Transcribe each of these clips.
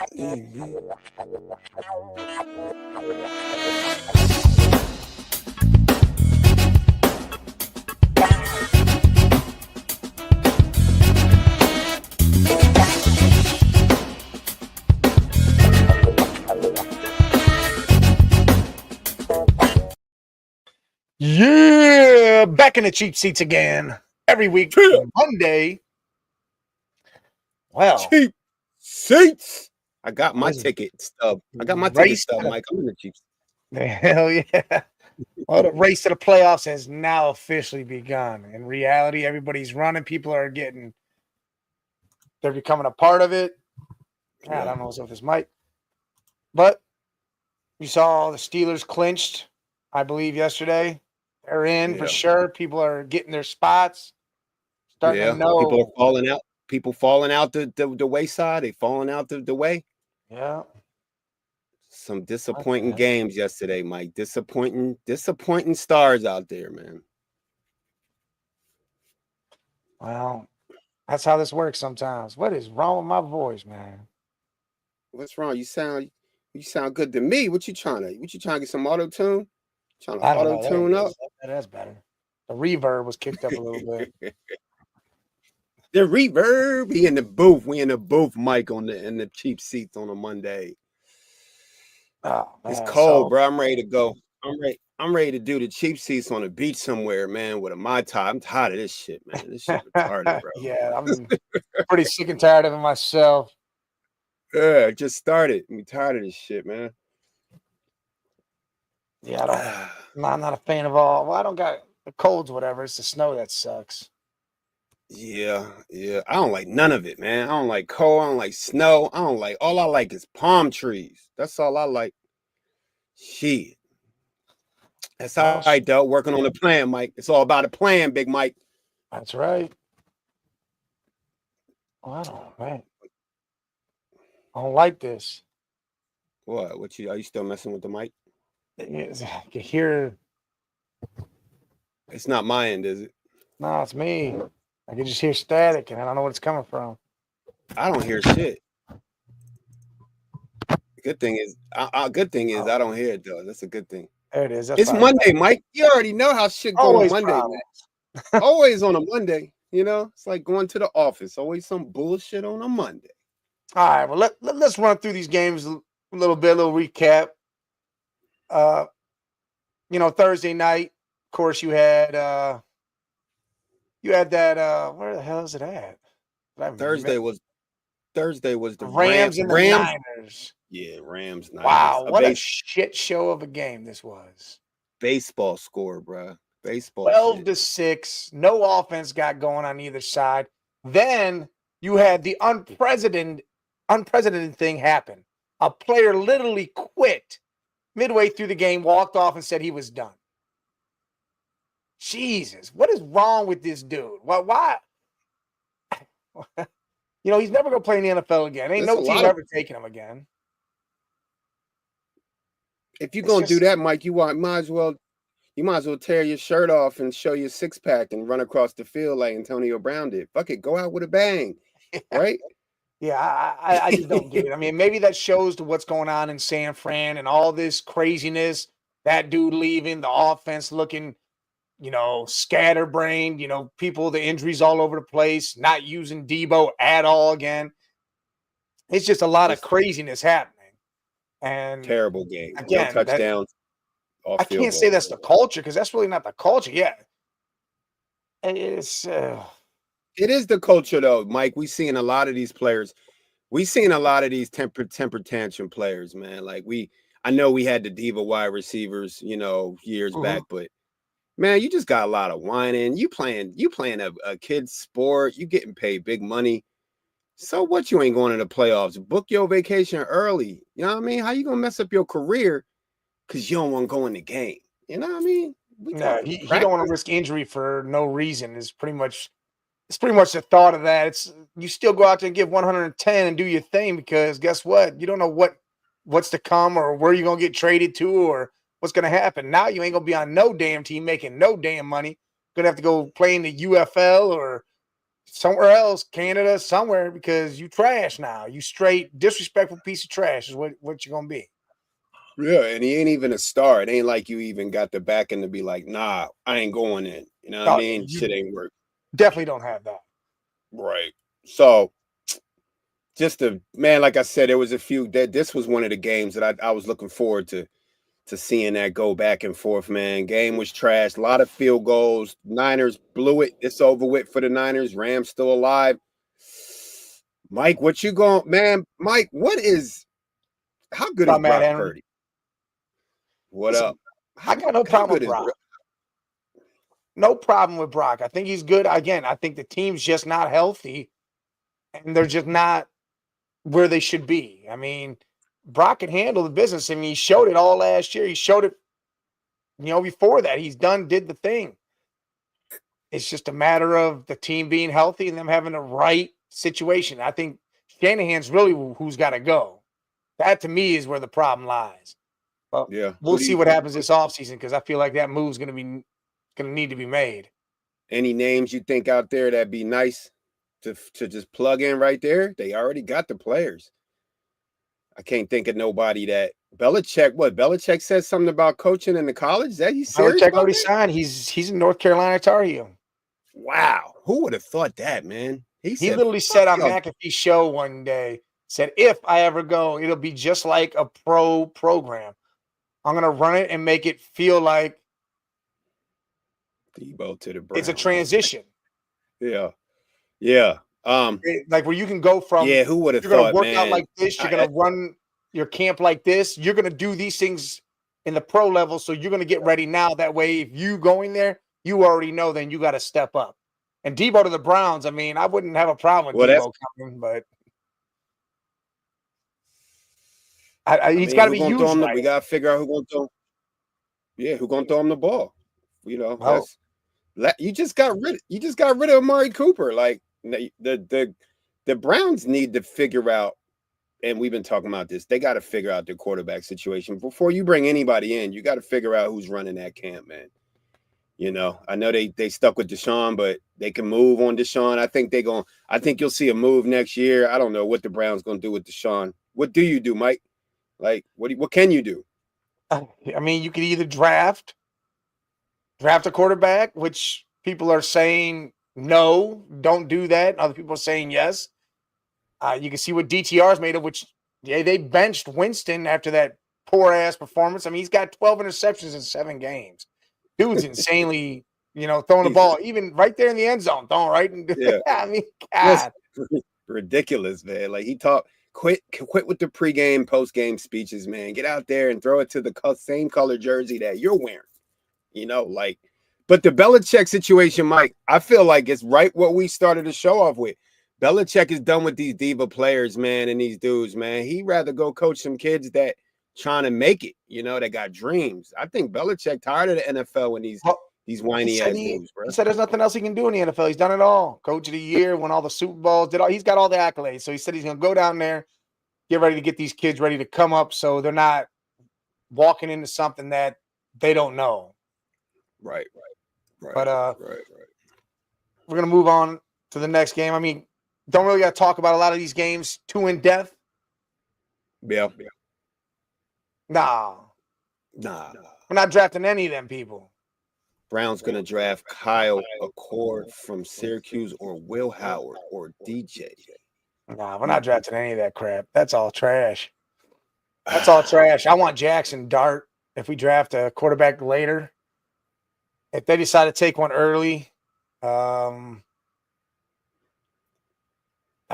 Mhm. Yeah, back in the cheap seats again every week, Yeah. Monday. Well, Cheap seats. I got my this ticket stub. I got my ticket race stub, to Mike. I'm in the cheap. the hell yeah. Well, the race to the playoffs has now officially begun. In reality, everybody's running. People are they're becoming a part of it. I Yeah. don't know if this might, but you saw the Steelers clinched, I believe, yesterday. They're in for Yeah. sure. People are getting their spots, starting to Yeah. People are know. falling out. People falling out the wayside. They falling out the way. Yeah. Some disappointing games yesterday, Mike. Disappointing stars out there, man. Well, that's how this works sometimes. What is wrong with my voice, man? What's wrong? You sound good to me. What you trying to get some auto tune? Trying to I don't auto know. There tune it up? is. That's better. The reverb was kicked up a little bit. The reverb. We in the booth. We in the booth, Mike, in the cheap seats on a Monday. Oh It's man. cold, So bro. I'm ready to go. I'm ready to do the cheap seats on the beach somewhere, man, with a Mai Tai. I'm tired of this shit, man. This shit retarded, bro. yeah, I'm pretty sick and tired of it myself. Yeah, it just started. I'm tired of this shit, man. Yeah, I'm not a fan of all. Well, I don't got the colds, whatever. It's the snow that sucks. Yeah, yeah. I don't like none of it, man. I don't like cold. I don't like snow. I don't like. All I like is palm trees. That's all I like. Shit. That's Well, all right, though. Working on the plan, Mike. It's all about a plan, Big Mike. that's right. Well, man. I don't like this. What? Are you still messing with the mic? I can hear. It's not my end, is it? No, it's me. I can just hear static, and I don't know what it's coming from. I don't hear shit. Good thing is, I don't hear it though. That's a good thing. There it is. That's It's probably Monday, Mike. You already know how shit go on always Monday, problem. man. Always on a Monday. You know, it's like going to the office. Always some bullshit on a Monday. All right. Well, let's run through these games a little bit, a little recap. Uh, Thursday night, of course, you had that. Where the hell is it at? Thursday was The the Rams and the Rams. Niners. Yeah, Rams Niners. Wow, what a shit show of a game this was. Baseball score, bro. Baseball 12 shit. to 6. No offense got going on either side. Then you had the unprecedented thing happen. A player literally quit midway through the game, walked off and said he was done. Jesus, what is wrong with this dude? Why? He's never going to play in the NFL again. Ain't There's no a team lot of. ever taking him again. If you're It's gonna do just, that, Mike, you might as well tear your shirt off and show your six pack and run across the field like Antonio Brown did. Fuck it, go out with a bang, right? yeah, I just don't get it. I mean, maybe that shows to what's going on in San Fran and all this craziness. That dude leaving, the offense looking, scatterbrained, people, the injuries all over the place, not using Debo at all again. It's just a lot of Just craziness happening. And terrible game. No again, touchdowns, I off field can't say goals. that's the culture because that's really not the culture. Yeah. It's It is the culture though, Mike. We seeing a lot of these players. We seen a lot of these temper tantrum players, man. I know we had the diva wide receivers, years mhm. back, but man, you just got a lot of whining. You playing a kid's sport. You getting paid big money. So what? You ain't going to the playoffs. Book your vacation early. You know what I mean? How you gonna mess up your career because you don't want to go in the game? You know what I mean? We No, talking he don't want to practice. risk injury for no reason. It's pretty much the thought of that. It's you still go out there and give 110 and do your thing because guess what? You don't know what's to come or where you're gonna get traded to or what's gonna happen. Now you ain't gonna be on no damn team making no damn money. Gonna have to go play in the UFL or somewhere else, Canada, somewhere, because you trash now. You straight disrespectful piece of trash is what you're gonna be. Yeah, and he ain't even a star. It ain't like you even got the backing to be like, nah, I ain't going in. You know what I mean? You Shit ain't work. definitely don't have that. Right. So just a man, like I said, there was a few that this was one of the games that I was looking forward to seeing that go back and forth, man. Game was trash, a lot of field goals. Niners blew it. It's over with for the Niners. Rams still alive. Mike, what you going, man? Mike, how good is About Matt Brock Henry. Purdy? What Listen, up? I got no problem with Brock. No problem with Brock. I think he's good. Again, I think the team's just not healthy, and they're just not where they should be. I mean, Brock can handle the business. I mean, he showed it all last year. He showed it, before that. Did the thing. It's just a matter of the team being healthy and them having the right situation. I think Shanahan's really who's got to go. That to me is where the problem lies. Well, Yeah. we'll see what happens this offseason because I feel like that move's going to need to be made. Any names you think out there that'd be nice to just plug in right there? They already got the players. I can't think of nobody that Belichick. What Belichick said something about coaching in the college? That he's serious? Belichick already signed. He's in North Carolina Tar Heel. Wow, who would have thought that, man? He literally said on McAfee's show one day, said, if I ever go, it'll be just like a pro program. I'm going to run it and make it feel like Debo to the Browns. It's a transition. Yeah. Yeah. Like where you can go from, yeah, who would have you're going thought, to work man, out like this, you're going to run your camp like this, you're going to do these things in the pro level, so you're going to get ready now. That way, if you going there, you already know, then you got to step up. And Debo to the Browns, I mean, I wouldn't have a problem with Debo coming, but he's got to be used right. We got to figure out who's going to throw. Yeah, who's going to throw him the ball? You know, you just got rid of Amari Cooper. Like the Browns need to figure out, and we've been talking about this. They got to figure out their quarterback situation before you bring anybody in. You got to figure out who's running that camp, man. You know, I know they stuck with Deshaun, but they can move on Deshaun. I think you'll see a move next year. I don't know what the Browns going to do with Deshaun. What do you do, Mike? Like, what can you do? I mean, you could either draft a quarterback, which people are saying no, don't do that. Other people are saying yes. You can see what DTR is made of, which they benched Winston after that poor ass performance. I mean, he's got 12 interceptions in 7 games. Dude's insanely, throwing the ball, even right there in the end zone, throwing right. Yeah. I mean, God, ridiculous, man. Like he quit with the pregame, postgame speeches, man. Get out there and throw it to the same color jersey that you're wearing. But the Belichick situation, Mike, I feel like it's right what we started the show off with. Belichick is done with these diva players, man, and these dudes, man. He'd rather go coach some kids that trying to make it, that got dreams. I think Belichick tired of the NFL when these whiny ass dudes, bro. He said there's nothing else he can do in the NFL. He's done it all. Coach of the year, won all the Super Bowls, he's got all the accolades. So he said he's going to go down there, get ready to get these kids ready to come up so they're not walking into something that they don't know. Right. But we're going to move on to the next game. I mean, don't really got to talk about a lot of these games too in depth. Yeah. Nah. We're not drafting any of them people. Brown's going to draft Kyle Accord from Syracuse or Will Howard or DJ. Nah, we're not drafting any of that crap. That's all trash. I want Jackson Dart if we draft a quarterback later. If they decide to take one early, I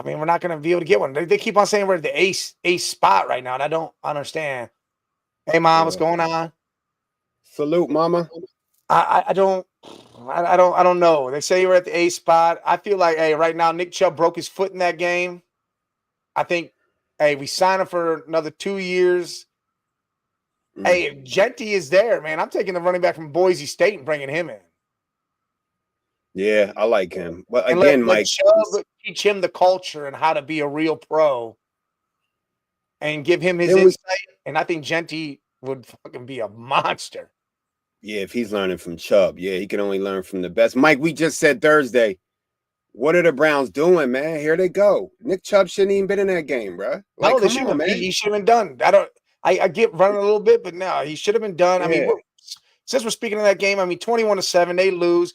mean, we're not going to be able to get one. They keep on saying we're at the ace spot right now, and I don't understand. Hey, Mom, what's going on? Salute, Mama. I don't know. They say we're at the ace spot. I feel like, right now Nick Chubb broke his foot in that game. I think, we sign him for another 2 years. Hey, if Genty is there, man, I'm taking the running back from Boise State and bringing him in. Yeah, I like him. But again, Mike, Chubb teach him the culture and how to be a real pro, and give him his insight. And I think Genty would fucking be a monster. Yeah, if he's learning from Chubb, he can only learn from the best. Mike, we just said Thursday. what are the Browns doing, man? Here they go. Nick Chubb shouldn't even been in that game, bro. Like, No, they come shouldn't on, have. man. He should have been done. I get running a little bit, but no, he should have been done. I mean, Yeah. since we're speaking of that game, I mean, 21-7, they lose.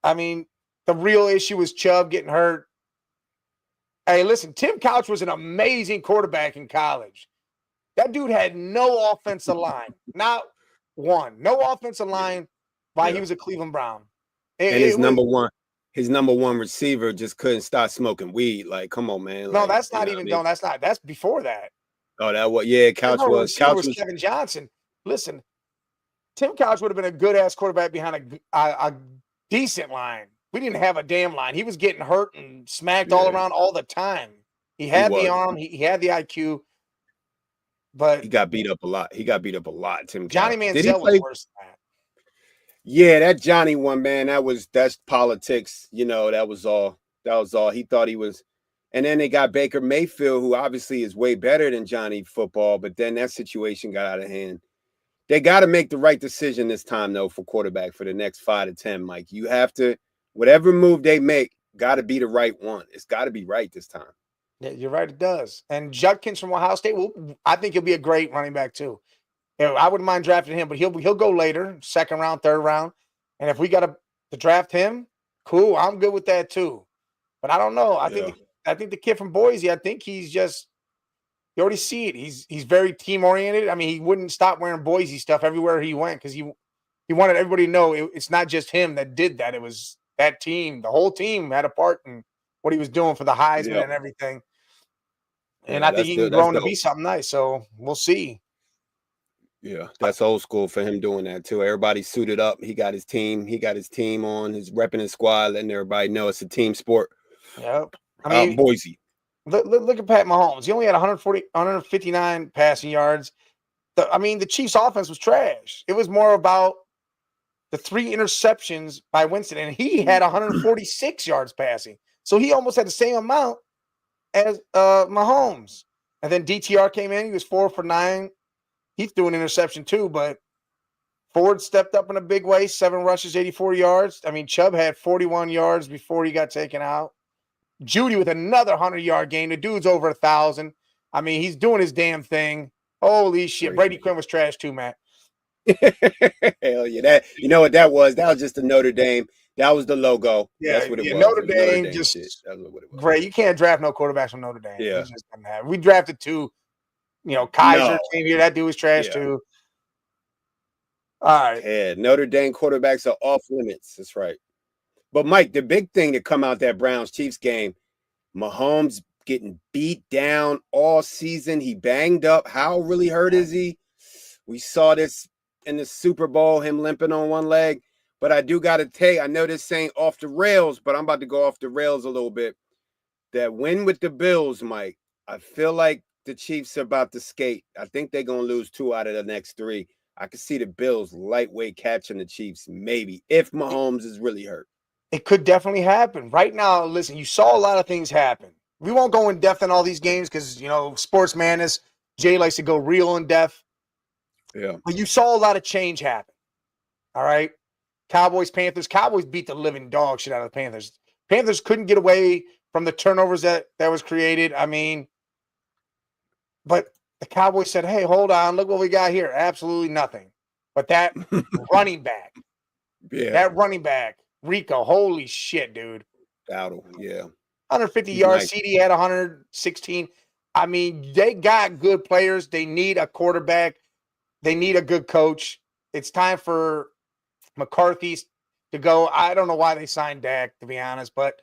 I mean, the real issue was Chubb getting hurt. Hey, listen, Tim Couch was an amazing quarterback in college. That dude had no offensive line, not one, no offensive line while he was a Cleveland Brown. And It was his number one receiver just couldn't stop smoking weed. Like, come on, man. no, Like, that's you not know what I even mean? done. That's before that. Oh, that was His Couch number was receiver Couch was was Kevin Johnson. Listen, Tim Couch would have been a good ass quarterback behind a decent line. We didn't have a damn line. He was getting hurt and smacked all around all the time. He had the arm, he had the IQ, but he got beat up a lot. Tim Johnny Couch. Did he Manziel was play? worse than that. Yeah, that Johnny one, man. That's politics. You know, that was all. He thought he was. And then they got Baker Mayfield, who obviously is way better than Johnny football, but then that situation got out of hand. They got to make the right decision this time, though, for quarterback for the next 5 to 10, Mike. You have to, whatever move they make, got to be the right one. It's got to be right this time. Yeah, you're right, it does. And Judkins from Ohio State, I think he'll be a great running back too. I wouldn't mind drafting him, but he'll go later, second round, third round. And if we got to draft him, cool. I'm good with that too. But I don't know. I think the kid from Boise, I think he's just you already see it. He's very team oriented. I mean, he wouldn't stop wearing Boise stuff everywhere he went because he wanted everybody to know it's not just him that did that. It was that team. The whole team had a part in what he was doing for the Heisman and everything. And I think he can grow into be something nice. So we'll see. Yeah, that's old school for him doing that too. Everybody suited up. He got his team. He got his team on. He's repping his squad, letting everybody know it's a team sport. Yep. I mean, Boise. Look at Pat Mahomes. He only had 159 passing yards. The Chiefs' offense was trash. It was more about the 3 interceptions by Winston, and he had 146 yards passing. So he almost had the same amount as Mahomes. And then DTR came in. He was 4 for 9. He threw an interception too, but Ford stepped up in a big way. 7 rushes, 84 yards. I mean, Chubb had 41 yards before he got taken out. Judy with another 100-yard game. The dude's over 1,000. I mean, he's doing his damn thing. Holy shit. Brady Quinn was trash too, Matt. Hell yeah. You know what that was? That was just the Notre Dame. That was the logo. Yeah, that's what it was. Notre Dame just that's what it was. Great. You can't draft no quarterbacks from Notre Dame. Yeah. We drafted 2. Kaiser came here. That dude was trash too. All right. Yeah, Notre Dame quarterbacks are off limits. That's right. But Mike, the big thing to come out that Browns-Chiefs game, Mahomes getting beat down all season. He banged up. How really hurt is he? We saw this in the Super Bowl, him limping on one leg. But I do got to tell you, I know this ain't off the rails, but I'm about to go off the rails a little bit. That win with the Bills, Mike, I feel like the Chiefs are about to skate. I think they're going to lose 2 out of the next 3. I could see the Bills lightweight catching the Chiefs, maybe, if Mahomes is really hurt. It could definitely happen. Right now, listen, you saw a lot of things happen. We won't go in depth in all these games because, sports madness, Jay likes to go real in depth. Yeah. But you saw a lot of change happen. All right? Cowboys, Panthers. Cowboys beat the living dog shit out of the Panthers. Panthers couldn't get away from the turnovers that was created. I mean, but the Cowboys said, hey, hold on. Look what we got here. Absolutely nothing. But that running back. Yeah. That running back. Rico, holy shit, dude. Battle, yeah. 150 yards. CD had 116. I mean, they got good players. They need a quarterback. They need a good coach. It's time for McCarthy to go. I don't know why they signed Dak, to be honest, but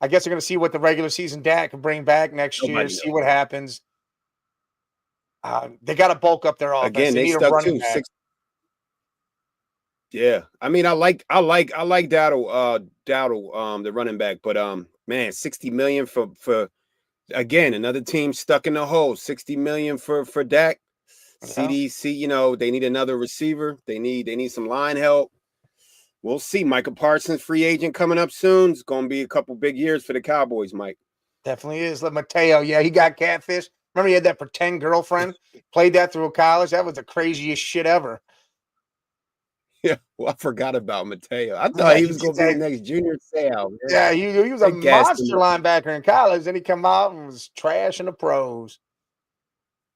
I guess they're going to see what the regular season Dak can bring back next year, see what happens. They got to bulk up their offense. Again, they stuck too. Yeah, I mean, I like Dowdle, the running back, but man, $60 million for again another team stuck in the hole. $60 million for Dak. CDC, they need another receiver. They need some line help. We'll see. Micah Parsons, free agent coming up soon. It's going to be a couple big years for the Cowboys, Mike. Definitely is. Mateo, yeah, he got catfish. Remember, he had that pretend girlfriend. Played that through college. That was the craziest shit ever. Yeah, well, I forgot about Mateo. I thought Yeah, he he was did going to be the that. next Junior Seau, man. Yeah, he was a They gassed monster him. linebacker in college. Then he come out and was trash in the pros.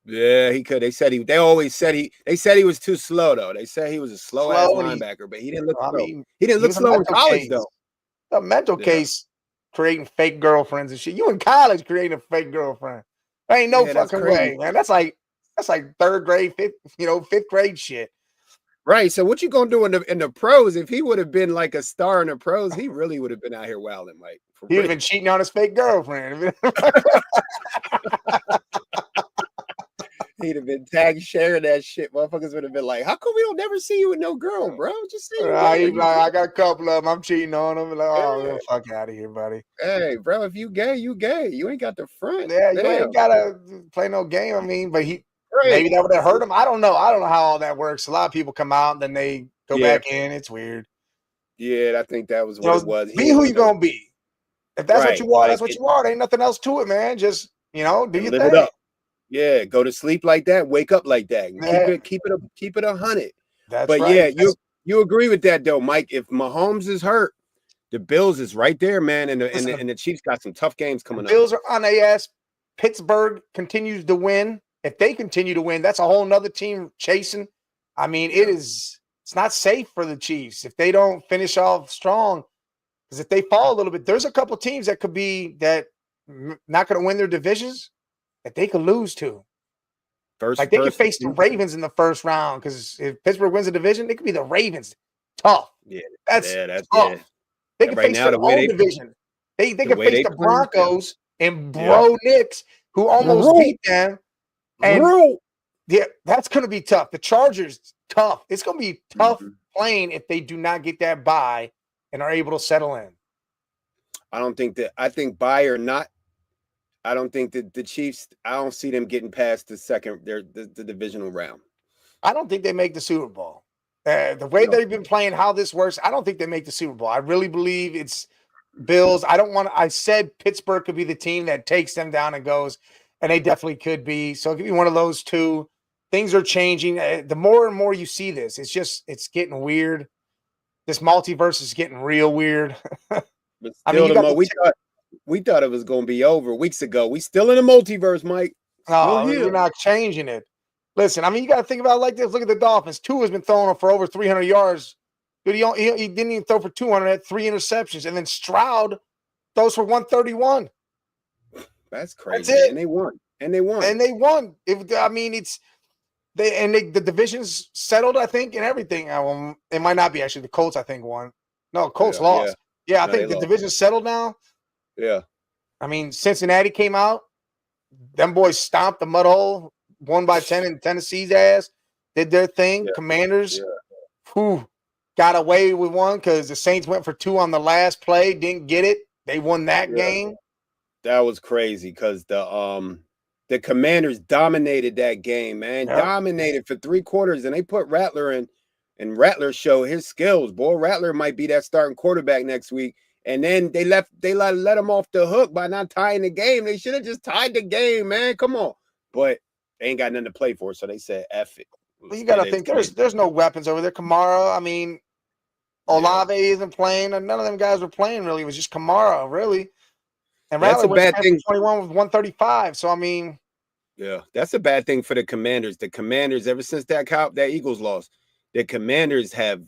Yeah, he could. They said they always said they said he was too slow though. They said he was a slow ass Slow, and linebacker, but he didn't look I slow. mean, He didn't he look was a slow in mental college case. though. A mental Yeah. case creating fake girlfriends and shit. You in college creating a fake girlfriend. There ain't no Yeah, that's fucking crazy. way, man. That's like third grade, fifth grade shit. Right. So what you gonna do in the pros? If he would have been like a star in the pros, he really would have been out here wilding, Mike. For He would real. have been cheating on his fake girlfriend. He'd have been tag sharing that shit. Motherfuckers would have been like, "How come we don't never see you with no girl, bro? Just say you gay. He'd be like, I got a couple of them. I'm cheating on them. Like, oh, Yeah. man, fuck out of here, buddy. Hey, bro, if you gay, you gay. You ain't got the front. Yeah, you Damn. ain't gotta play no game. I mean, but Right. maybe that would have hurt him. I don't know. I don't know how all that works. A lot of people come out and then they go Yeah. back in. It's weird. Yeah, I think that was You what know, it was. He be didn't who want you no gonna be. If that's what right. you are, Like that's what you are. There ain't nothing else to it, man. Just do and your live it thing. up. Yeah, go to sleep like that, wake up like that, and Yeah, keep it 100. that's But right. yeah, you agree with that though, Mike. If Mahomes is hurt, the Bills is right there, man, and Listen, the Chiefs got some tough games the coming up. Bills are on their ass. Pittsburgh continues to win. If they continue to win, that's a whole nother team chasing. I mean, Yeah. it's not safe for the Chiefs if they don't finish off strong. Because if they fall a little bit, there's a couple teams that could be not going to win their divisions that they could lose to. Like they could face the Ravens in the first round. Because if Pittsburgh wins a division, it could be the Ravens. Tough. Yeah, That's that's tough. They can right face now, their own division. They can way face they the playing, Broncos and yeah. Bro Knicks, who almost beat them. And yeah, that's going to be tough. The Chargers, tough. It's going to be tough playing if they do not get that bye and are able to settle in. I think bye or not, I don't think that the Chiefs, I don't see them getting past the divisional round. I don't think they make the Super Bowl. The way they've been playing, how this works, I don't think they make the Super Bowl. I really believe it's Bills. I said Pittsburgh could be the team that takes them down and goes, and they definitely could be. So it could be one of those two. Things are changing. The more and more you see this, it's getting weird. This multiverse is getting real weird. But I mean, we thought it was going to be over weeks ago. We still in the multiverse, Mike. No, we're not changing it. Listen, I mean, you got to think about it like this. Look at the Dolphins. Tua's been throwing for over 300 yards. Dude, he didn't even throw for 200, had 3 interceptions. And then Stroud throws for 131. That's crazy. That's it. And they won. The division's settled, I think, and everything. It might not be actually. The Colts, I think, won. No, Colts lost. Yeah, I think the division's settled now. Yeah. I mean, Cincinnati came out. Them boys stomped the mud hole, won by 10 in Tennessee's ass, did their thing. Commanders, got away with one because the Saints went for 2 on the last play, didn't get it. They won that game. That was crazy because the Commanders dominated that game, man. Yep. Dominated for 3 quarters, and they put Rattler in, and Rattler showed his skills. Boy, Rattler might be that starting quarterback next week. And then they let him off the hook by not tying the game. They should have just tied the game, man. Come on. But they ain't got nothing to play for, so they said F it. Well, you got to think there's no weapons over there. Kamara, I mean, Olave isn't playing, and none of them guys were playing really. It was just Kamara, really. And Rattler was 21 with 135. So I mean, yeah, that's a bad thing for the Commanders. The Commanders, ever since that Eagles loss, the Commanders have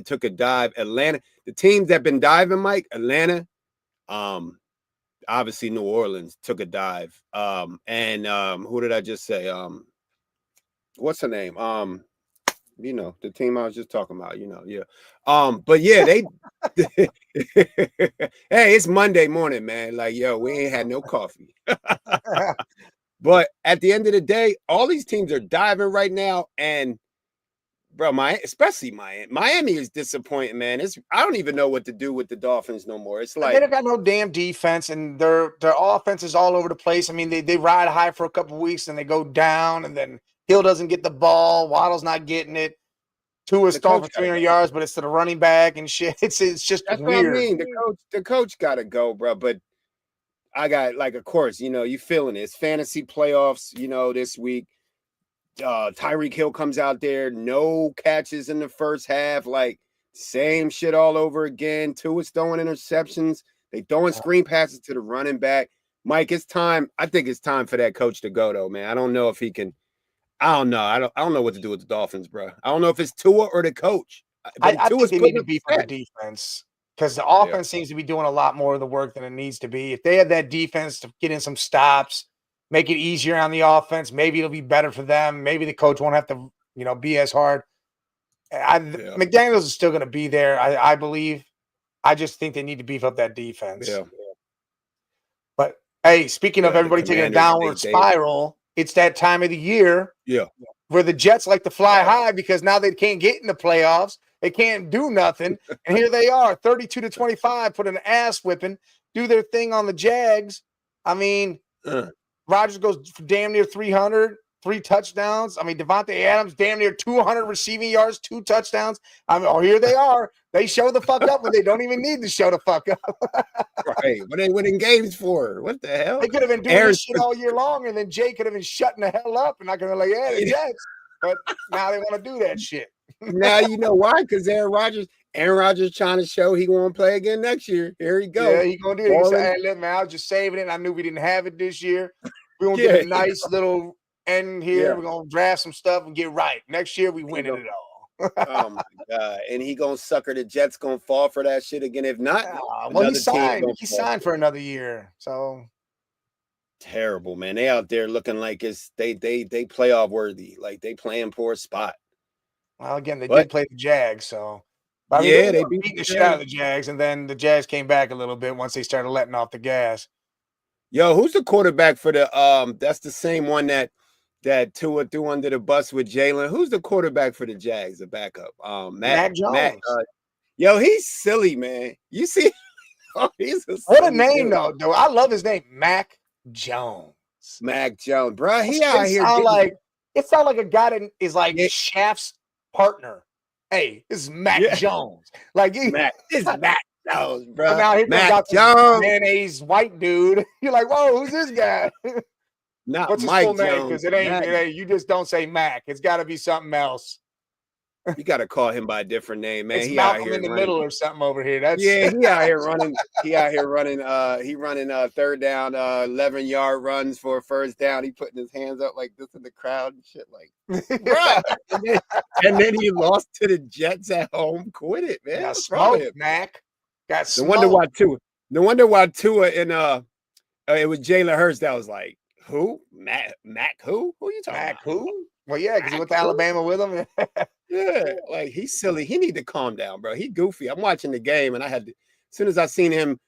took a dive. Atlanta, the teams that have been diving, Mike, Atlanta, obviously New Orleans took a dive. And who did I just say? What's her name? The team I was just talking about, but yeah, they hey, it's Monday morning, man. Like, yo, we ain't had no coffee. But at the end of the day, all these teams are diving right now, and bro, especially Miami is disappointing, man. I don't even know what to do with the Dolphins no more. It's like they don't got no damn defense, and their offense is all over the place. I mean, they ride high for a couple of weeks, and they go down, and then Hill doesn't get the ball. Waddle's not getting it. Tua's throwing for 300 yards, but it's to the running back and shit. It's just that's weird. What I mean. The coach got to go, bro. But I got, like, of course, you feeling it. It's fantasy playoffs, this week. Tyreek Hill comes out there, no catches in the first half, like same shit all over again. Tua's throwing interceptions. They throwing screen passes to the running back. Mike, it's time. I think it's time for that coach to go, though, man. I don't know if he can. I don't know. I don't know what to do with the Dolphins, bro. I don't know if it's Tua or the coach. But I think Tua's they need putting to up beef the up the stats. defense because the offense seems to be doing a lot more of the work than it needs to be. If they had that defense to get in some stops, make it easier on the offense, maybe it'll be better for them. Maybe the coach won't have to, be as hard. McDaniels is still going to be there, I believe. I just think they need to beef up that defense. Yeah. But hey, speaking of everybody taking a downward spiral, it's that time of the year where the Jets like to fly high because now they can't get in the playoffs. They can't do nothing. And here they are, 32-25, put an ass whipping, do their thing on the Jags. I mean, Rodgers goes damn near 300, 3 touchdowns. I mean, Devontae Adams, damn near 200 receiving yards, 2 touchdowns. I mean, here they are. They show the fuck up when they don't even need to show the fuck up. Right. What they winning games for? What the hell? They could have been doing this shit all year long, and then Jay could have been shutting the hell up and not going to like, yeah, the Jets. But now they want to do that shit. Now you know why? Because Aaron Rodgers trying to show he won't play again next year. Here he go. Yeah, he gonna do it. He said, hey, look, man, I was just saving it. I knew we didn't have it this year. We're gonna get a nice little end here. We're gonna draft some stuff and get right. Next year we winning it all. Oh my God. And he gonna sucker the Jets gonna fall for that shit again. If not, well, he signed for another year. So terrible, man. They out there looking like they playoff worthy, like they playing for a spot. Well, again, they did play the Jags, so I mean, they beat the shit out of the Jags, and then the Jags came back a little bit once they started letting off the gas. Yo, who's the quarterback for the that's the same one that Tua threw under the bus with Jalen? Who's the quarterback for the Jags, the backup? Mac Jones. Yo, he's silly, man. You see, he's what a name though. I love his name, Mac Jones. Mac Jones, bro. He out here. It sounds like a guy that is like Shaft's partner. Hey, this is Mac Jones. Like this is Mac Jones, bro. So now Mac Jones, mayonnaise white dude. You're like, whoa, who's this guy? Not what's his Mike full name? Jones. Because it ain't. You just don't say Mac. It's got to be something else. You got to call him by a different name, man. It's Malcolm in the middle or something over here. That's he out here running. He out here running. He running third down, 11-yard runs for a first down. He putting his hands up like this in the crowd and shit. Like, bro. and then he lost to the Jets at home. Quit it, man. Got smoked, Mac. Got smoked. No wonder why Tua and it was Jalen Hurts that was like, who? Mac who? Who are you talking about? Who? Well, yeah, because he went to Alabama with him. Yeah, like he's silly. He need to calm down, bro. He goofy. I'm watching the game, and I had to, as soon as I seen him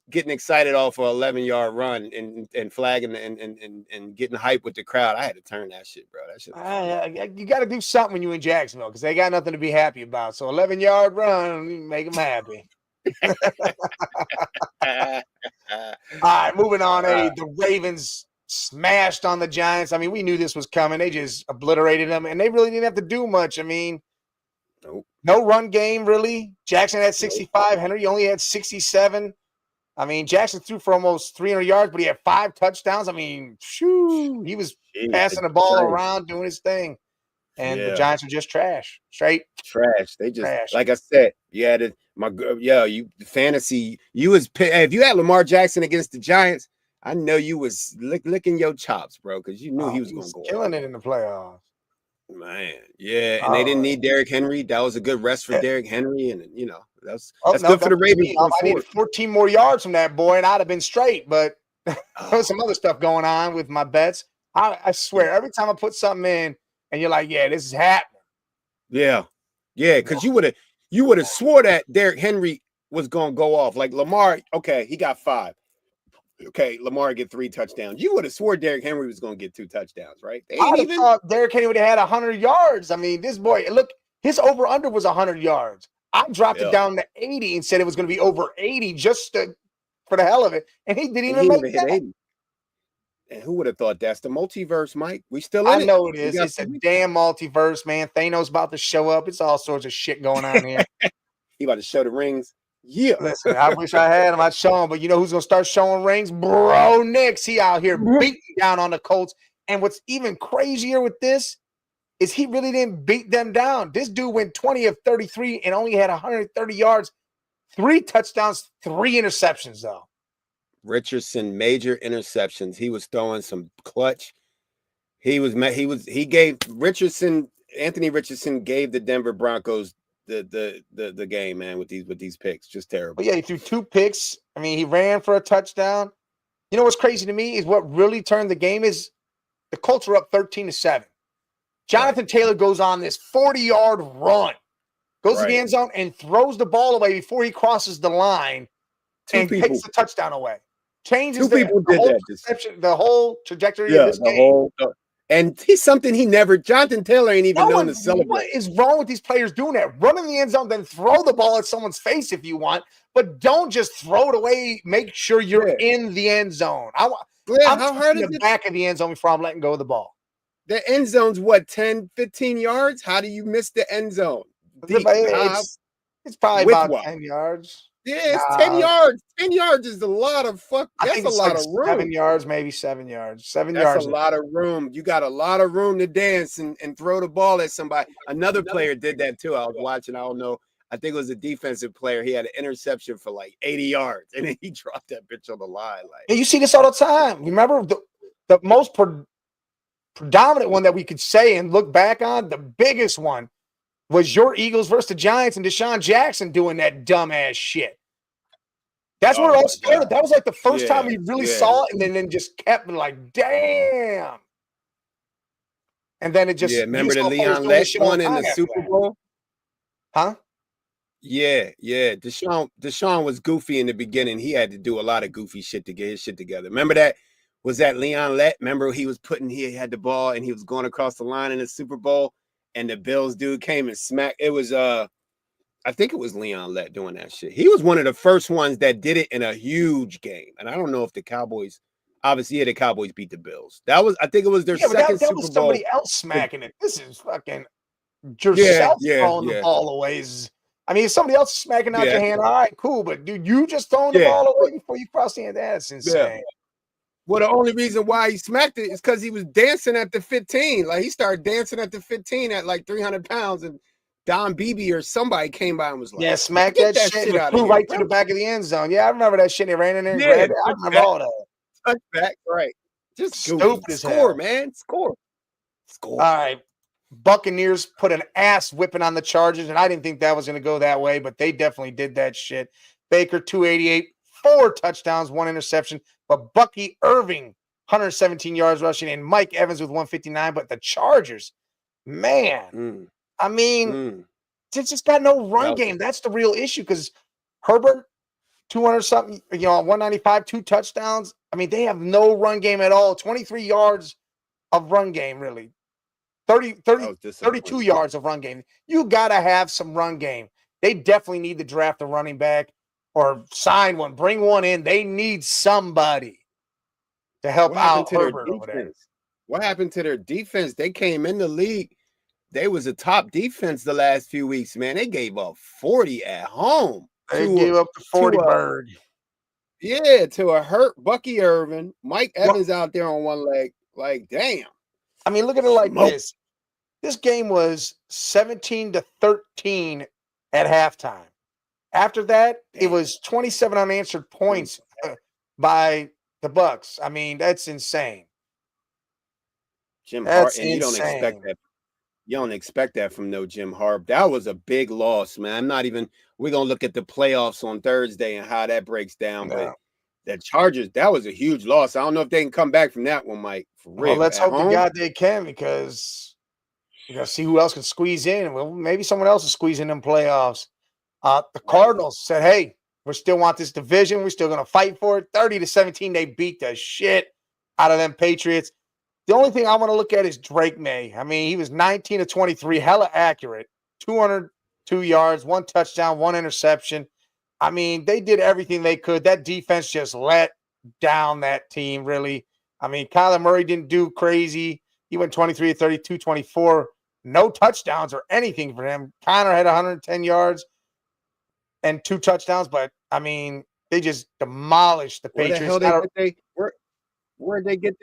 getting excited off an 11-yard run and flagging and getting hype with the crowd, I had to turn that shit, bro. That shit. You got to do something when you in Jacksonville because they got nothing to be happy about. So 11-yard run, make them happy. All right, moving on. The Ravens smashed on the Giants. I mean, we knew this was coming. They just obliterated them, and they really didn't have to do much. I mean, no run game, really. Jackson had 65. Henry only had 67. I mean, Jackson threw for almost 300 yards, but he had 5 touchdowns. I mean, he was passing the ball around, doing his thing. And the Giants are just trash. Straight trash. They just trash. Like I said, you had fantasy. You was if you had Lamar Jackson against the Giants, I know you was licking your chops, bro, because you knew he was going to go killing it in the playoffs. Man, and they didn't need Derrick Henry. That was a good rest for Derrick Henry, and that's good for the Ravens. I needed 14 more yards from that boy, and I'd have been straight. But there was some other stuff going on with my bets. I swear, every time I put something in, and you're like, "Yeah, this is happening." Yeah, because you would have swore that Derrick Henry was going to go off. Like Lamar, okay, he got 5. Okay, Lamar get 3 touchdowns. You would have swore Derrick Henry was going to get 2 touchdowns, right? I thought Derrick Henry would have had 100 yards. I mean, this boy, look, his over-under was 100 yards. I dropped it down to 80 and said it was going to be over 80 just for the hell of it, and he didn't even make that. 80. And who would have thought that's the multiverse, Mike? We still in I know it is. It's a damn multiverse, man. Thanos about to show up. It's all sorts of shit going on here. He about to show the rings. Yeah. Listen, I wish I had him. I'd show him, but you know who's gonna start showing rings? Bro Nix. He out here beating down on the Colts. And what's even crazier with this is he really didn't beat them down. This dude went 20 of 33 and only had 130 yards, 3 touchdowns, 3 interceptions, though. Richardson, major interceptions. He was throwing some clutch. He gave Richardson, Anthony Richardson gave the Denver Broncos the game, man, with these picks. Just terrible. But yeah, he threw 2 picks. I mean, he ran for a touchdown. You know what's crazy to me is what really turned the game is the Colts were up 13-7. Jonathan Taylor goes on this 40-yard run, goes to the end zone and throws the ball away before he crosses the line and takes the touchdown away. Changes the whole trajectory of this game. And he's something Jonathan Taylor ain't even known to celebrate. What is wrong with these players doing that? Run in the end zone, then throw the ball at someone's face if you want, but don't just throw it away. Make sure you're in the end zone. I'm how hard is the back of the end zone before I'm letting go of the ball. The end zone's what, 10, 15 yards? How do you miss the end zone? It's probably about 10 yards. Yeah, it's 10 yards. 10 yards is a lot of that's a lot of room. 7 yards, maybe 7 yards. That's a lot of room. You got a lot of room to dance and throw the ball at somebody. Another player did that too. I was watching. I don't know. I think it was a defensive player. He had an interception for like 80 yards, and then he dropped that bitch on the line. And you see this all the time. Remember the most predominant one that we could say and look back on, the biggest one was your Eagles versus the Giants and Deshaun Jackson doing that dumbass shit. That's what it all started. That was like the first time we really saw it, and then just kept like, damn. And then it just remember the Leon Lett one in the Super Bowl? Huh? Yeah. Deshaun was goofy in the beginning. He had to do a lot of goofy shit to get his shit together. Remember that? Was that Leon Lett? Remember he had the ball and he was going across the line in the Super Bowl, and the Bills dude came and smacked. It was I think it was Leon Lett doing that shit. He was one of the first ones that did it in a huge game. And I don't know if the Cowboys, obviously, the Cowboys beat the Bills. I think it was their second Super Bowl. Was somebody else smacking it. This is fucking yourself throwing the ball away. I mean, if somebody else is smacking out your hand, all right, cool. But dude, you just throwing the ball away before you cross the hand. That's insane. Yeah. Well, the only reason why he smacked it is because he was dancing at the 15. Like, he started dancing at the 15 at like 300 pounds, and Don Beebe or somebody came by and was like, smack that shit and flew right to the back of the end zone. Yeah, I remember that shit. They ran in there and grabbed it. I remember all that. Touchback, right. Just stupid as hell. Score, man. Score. All right. Buccaneers put an ass whipping on the Chargers, and I didn't think that was going to go that way, but they definitely did that shit. Baker, 288, 4 touchdowns, 1 interception, but Bucky Irving, 117 yards rushing, and Mike Evans with 159. But the Chargers, man, I mean, they just got no run game. That's the real issue, because Herbert, 200-something, 195, 2 touchdowns. I mean, they have no run game at all. 23 yards of run game, really. 32 yards of run game. You got to have some run game. They definitely need to draft a running back or sign one, bring one in. They need somebody to help out Herbert over there. What happened to their defense? They came in the league. They was a top defense the last few weeks, man. They gave up 40 at home. They gave up the 40 bird. Yeah, to a hurt Bucky Irvin. Mike Evans out there on one leg. Like, damn. I mean, look at it like this. This game was 17-13 at halftime. After that, it was 27 unanswered points by the Bucks. I mean, that's insane. Jim Harbaugh, and you don't expect that. You don't expect that from no Jim Harbaugh. That was a big loss, man. We're going to look at the playoffs on Thursday and how that breaks down. No. But the Chargers, that was a huge loss. I don't know if they can come back from that one, Mike. For real. Well, let's hope to God they can, because you got to see who else can squeeze in. Well, maybe someone else will squeeze in them playoffs. The Cardinals said, hey, we still want this division. We're still going to fight for it. 30-17, they beat the shit out of them Patriots. The only thing I want to look at is Drake May. I mean, he was 19-23, hella accurate, 202 yards, 1 touchdown, 1 interception. I mean, they did everything they could. That defense just let down that team, really. I mean, Kyler Murray didn't do crazy. He went 23-32, 24. No touchdowns or anything for him. Connor had 110 yards and 2 touchdowns, but, I mean, they just demolished the Patriots. Where did they get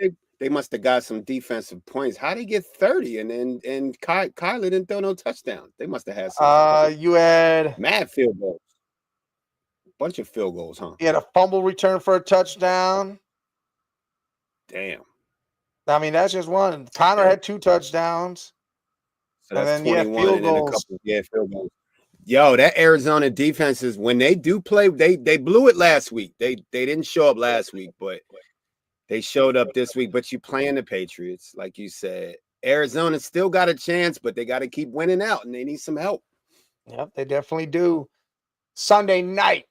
they must have got some defensive points. How they get 30 and Kyler didn't throw no touchdowns? They must have had something. You had Mad field goals. Bunch of field goals, huh? You had a fumble return for a touchdown. Damn. I mean, that's just one. Connor had 2 touchdowns. So that's and then 21 field and then a goals. couple field goals. Yo, that Arizona defense is when they do play, they blew it last week. They didn't show up last week, but they showed up this week. But you playing the Patriots, like you said. Arizona still got a chance, but they got to keep winning out, and they need some help. Yep, they definitely do. Sunday night,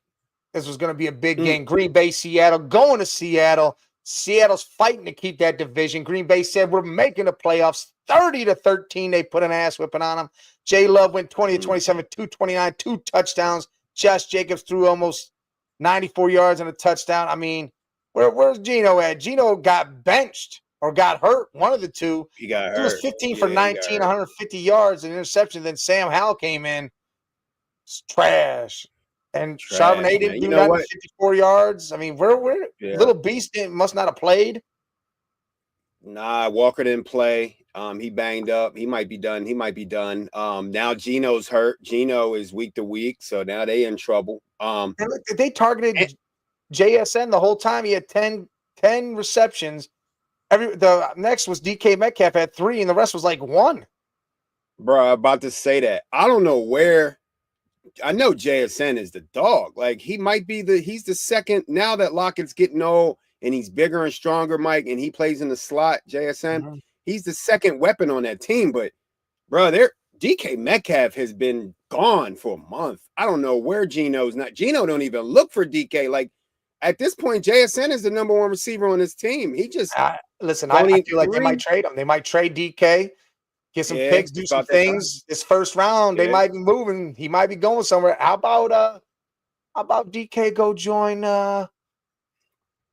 this was going to be a big game. Green Bay, Seattle, going to Seattle. Seattle's fighting to keep that division. Green Bay said, we're making the playoffs. 30-13, they put an ass whipping on them. Jay Love went 20-27, 229, 2 touchdowns. Josh Jacobs threw almost 94 yards and a touchdown. I mean, where's Geno at? Geno got benched or got hurt, one of the two. He got hurt. He was 15 for 19, 150 yards, and interception. Then Sam Howell came in. It's trash. And Charbonnet didn't do that, 54 yards. I mean, we're Little Beast must not have played. Nah, Walker didn't play. He banged up. He might be done. Now Geno's hurt. Geno is week to week, so now they in trouble. And look, they targeted JSN the whole time. He had 10 receptions. The next was DK Metcalf at 3, and the rest was like 1. Bro, I'm about to say that. I don't know where. I know JSN is the dog. Like, he might be he's the second now that Lockett's getting old and he's bigger and stronger, Mike, and he plays in the slot, JSN. He's the second weapon on that team. But, bro, DK Metcalf has been gone for a month. I don't know where Geno's not. Geno don't even look for DK. Like, at this point, JSN is the number 1 receiver on his team. He just listen, I feel like they might trade him. They might trade DK. Get some picks, do some things. This first round, they might be moving. He might be going somewhere. How about DK go join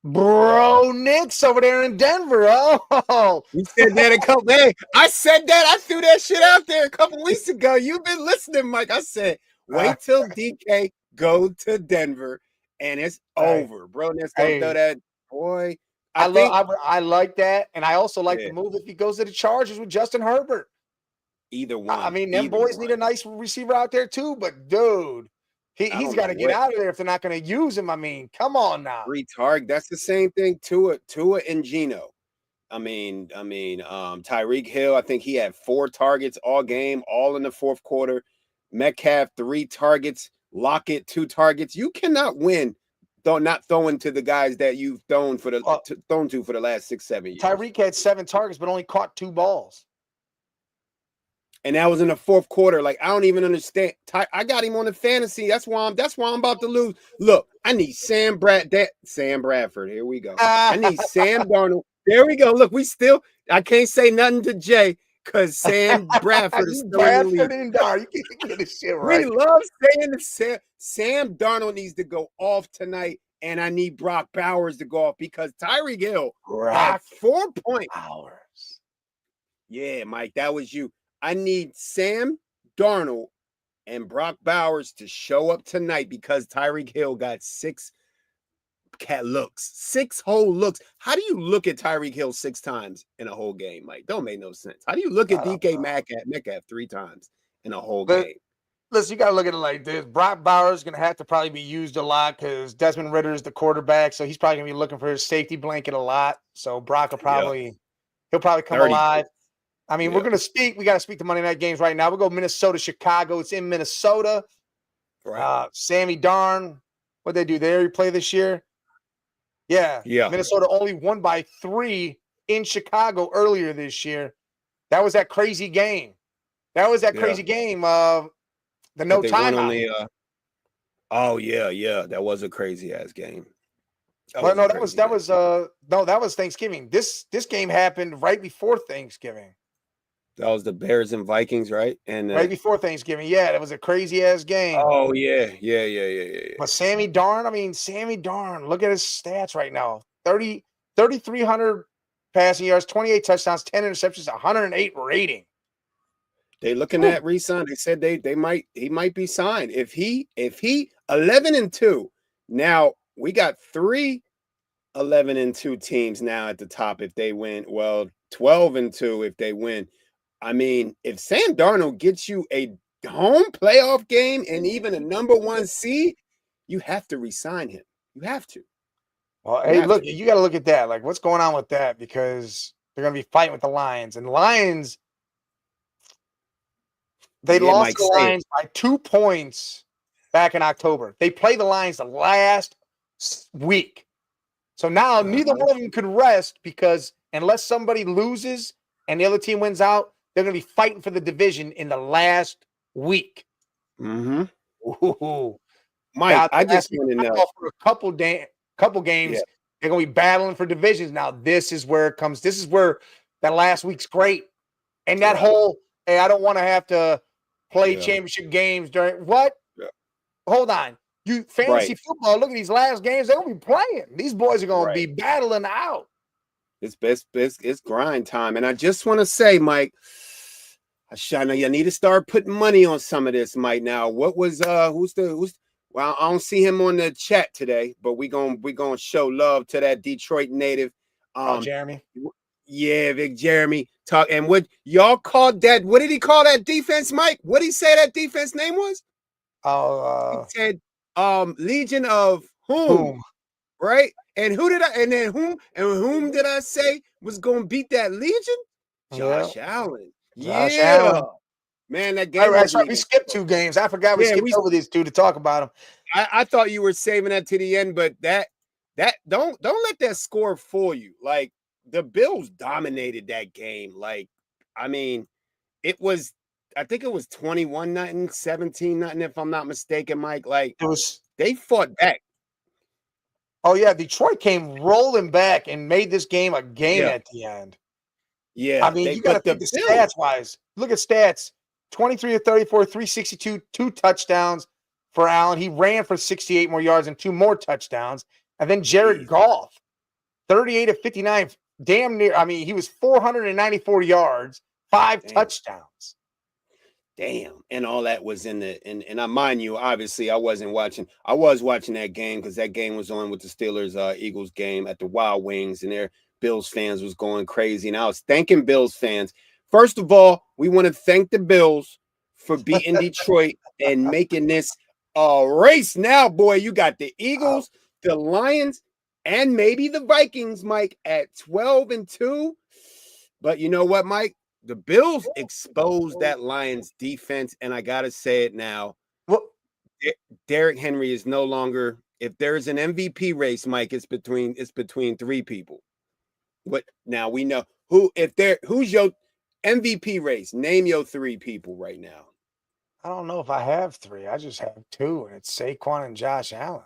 Bro Knicks over there in Denver? Oh, you said that a couple. Hey, I said that. I threw that shit out there a couple weeks ago. You've been listening, Mike. I said, wait till DK go to Denver and it's over. Bro Knicks gonna throw that boy. I like that, and I also like the move if he goes to the Chargers with Justin Herbert. Either one. I mean, them boys need a nice receiver out there too, but dude, he's got to get out of there if they're not going to use him. I mean, come on now. 3 target. That's the same thing. Tua and Geno. I mean, Tyreek Hill. I think he had 4 targets all game, all in the fourth quarter. Metcalf 3 targets. Lockett 2 targets. You cannot win. Not throwing to the guys that you've thrown to for the last 6-7 years. Tyreek had 7 targets, but only caught 2 balls. And that was in the fourth quarter. Like, I don't even understand. I got him on the fantasy. That's why I'm about to lose. Look, I need Sam Bradford. Here we go. I need Sam Darnold. There we go. Look, I can't say nothing to Jay because Sam Bradford is still in the league. You can't get this shit right. We love saying that Sam Darnold needs to go off tonight, and I need Brock Bowers to go off because Tyreek Hill got 4 points. Bowers. Yeah, Mike, that was you. I need Sam Darnold and Brock Bowers to show up tonight because Tyreek Hill got 6 whole looks. How do you look at Tyreek Hill 6 times in a whole game, Mike? Don't make no sense. How do you look at DK Metcalf 3 times in a whole game? Listen, you got to look at it like this. Brock Bowers is going to have to probably be used a lot because Desmond Ridder is the quarterback, so he's probably going to be looking for his safety blanket a lot. So Brock will he'll probably come alive. I mean, we got to speak to Monday night games right now. We'll go Minnesota, Chicago. It's in Minnesota. Right. Sammy Darn, what'd they do? They already play this year? Yeah. Minnesota only won by 3 in Chicago earlier this year. That was that crazy game. Crazy game of the no timeout. That was a crazy ass game. That was Thanksgiving. This game happened right before Thanksgiving. That was the Bears and Vikings, right? And right before Thanksgiving. Yeah, that was a crazy ass game. Oh, yeah. But Sammy Darn, look at his stats right now. 3,300 passing yards, 28 touchdowns, 10 interceptions, 108 rating. They looking at re-sign. They said he might be signed. If he 11-2. Now we got 3 11-2 teams now at the top if they win. Well, 12-2 if they win. I mean, if Sam Darnold gets you a home playoff game and even a number one seed, you have to resign him. You have to. Well, You hey, have look, to. you got to look at that. Like, what's going on with that? Because they're going to be fighting with the Lions, and the Lions, they Yeah, lost Mike, to the say it. Lions by 2 points back in October. They play the Lions the last week. So now neither Uh-huh. one of them could rest because unless somebody loses and the other team wins out, they're going to be fighting for the division in the last week. Mm-hmm. Ooh. Mike, Now, I the last just week want to know. for a couple Yeah, games, they're going to be battling for divisions. Now, this is where it comes. This is where that last week's great. And that yeah, whole, hey, I don't want to have to play yeah, championship games during what? yeah. Hold on. You fantasy Right, football, look at these last games, they're gonna be playing. These boys are gonna be right. battling out. It's grind time. And I just want to say, Mike, I know you need to start putting money on some of this, Mike. Now, what was who's well, I don't see him on the chat today, but we gonna show love to that Detroit native. Oh, Um, Jeremy. yeah, Vic Jeremy talk. And what y'all called that? What did he call that defense, Mike? What did he say that defense name was? He Oh, said Legion of whom? boom. Right? And who did I and then whom did I say was gonna beat that Legion? Yeah. Josh Allen. Josh Yeah. Allen. Man, that All game right, wasn't sorry, we even skipped close. 2 games. I forgot we Yeah, skipped over these 2 to talk about them. I thought you were saving that to the end, but that don't let that score fool you. Like the Bills dominated that game. Like, I mean, it was I think it was 21 nothing, 17 nothing, if I'm not mistaken, Mike. Like It was they fought back. oh yeah, Detroit came rolling back and made this game a game Yeah, at the end. I yeah. mean, They you got to but think the the Bills, stats wise. Look at stats 23 of 34, 362, 2 touchdowns for Allen. He ran for 68 more yards and 2 more touchdowns. And then Jared geez, Goff, 38 of 59, damn near. I mean, he was 494 yards, 5 damn. touchdowns. Damn. And all that was in the and I mind you, obviously I wasn't watching. I was watching that game because that game was on with the Steelers Eagles game at the Wild Wings, and their Bills fans was going crazy. And I was thanking Bills fans. First of all, we want to thank the Bills for beating Detroit and making this a race. Now, boy, you got the Eagles, the Lions, and maybe the Vikings, Mike, at 12-2. But you know what, Mike? The Bills exposed that Lions defense, and I gotta say it now. Well, Derrick Henry is no longer. If there's an MVP race, Mike, it's between 3 people. But now we know who's your MVP race. Name your 3 people right now. I don't know if I have 3. I just have 2, and it's Saquon and Josh Allen.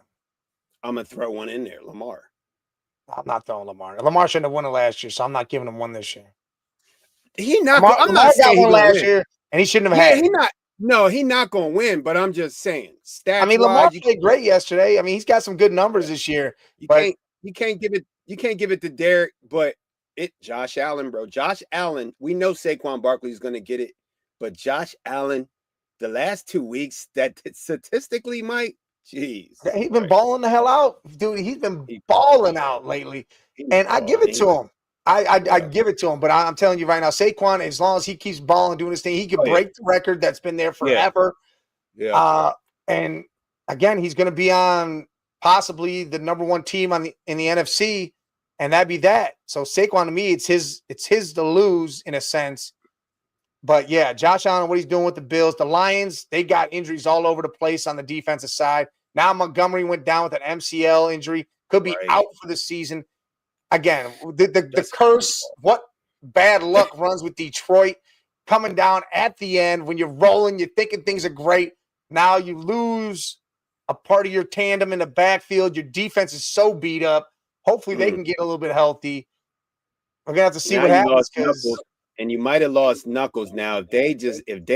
I'm gonna throw one in there, Lamar. I'm not throwing Lamar. Lamar shouldn't have won it last year, so I'm not giving him one this year. He not. I'm Lamar not got saying he one gonna last win. year, and he shouldn't have Yeah, had it. he not. No, he not gonna win. But I'm just saying, I stats mean, Lamar wise, played great yesterday. I mean, he's got some good numbers this year, you but can't give it to Derek, but Josh Allen, bro. Josh Allen, we know Saquon Barkley is gonna get it, but Josh Allen, the last 2 weeks, that statistically, Mike, jeez, he's been balling the hell out, dude. He's been he balling out lately, and I give it to him. I Yeah. give it to him, but I'm telling you right now, Saquon, as long as he keeps balling, doing his thing, he could Oh, yeah. break the record that's been there Yeah. forever. Yeah. And again, he's going to be on possibly the number 1 team in the NFC, and that'd be that. So Saquon, to me, it's his to lose in a sense. But yeah, Josh Allen, what he's doing with the Bills, the Lions, they got injuries all over the place on the defensive side. Now Montgomery went down with an MCL injury, could be Right. out for the season. Again, the curse, what bad luck runs with Detroit coming down at the end when you're rolling, you're thinking things are great. Now you lose a part of your tandem in the backfield. Your defense is so beat up. Hopefully they can get a little bit healthy. We're gonna have to see Now what you happens lost because Knuckles, and you might have lost Knuckles. Now, if they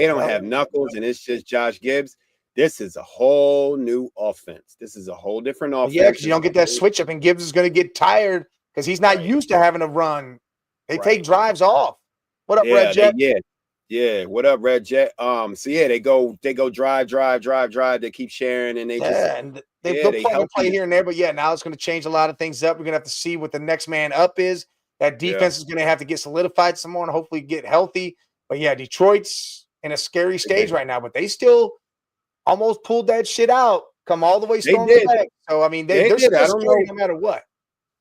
don't have Knuckles and it's just Josh Gibbs, this is a whole new offense. This is a whole different offense. yeah, because you don't get that switch up, and Gibbs is going to get tired because he's not used to having to run. They take drives off. What up, Red Jet? Yeah. Yeah, what up, Red Jet? So yeah, they go drive. They keep sharing, and they just Yeah, and yeah, they'll they plug and healthy play this here and there, but yeah, now it's going to change a lot of things up. We're going to have to see what the next man up is. That yeah. defense is going to have to get solidified some more and hopefully get healthy. But yeah, Detroit's in a scary stage right now, but they still almost pulled that shit out, come all the way They storming did. back. So I mean, They they're did. still scary no matter what.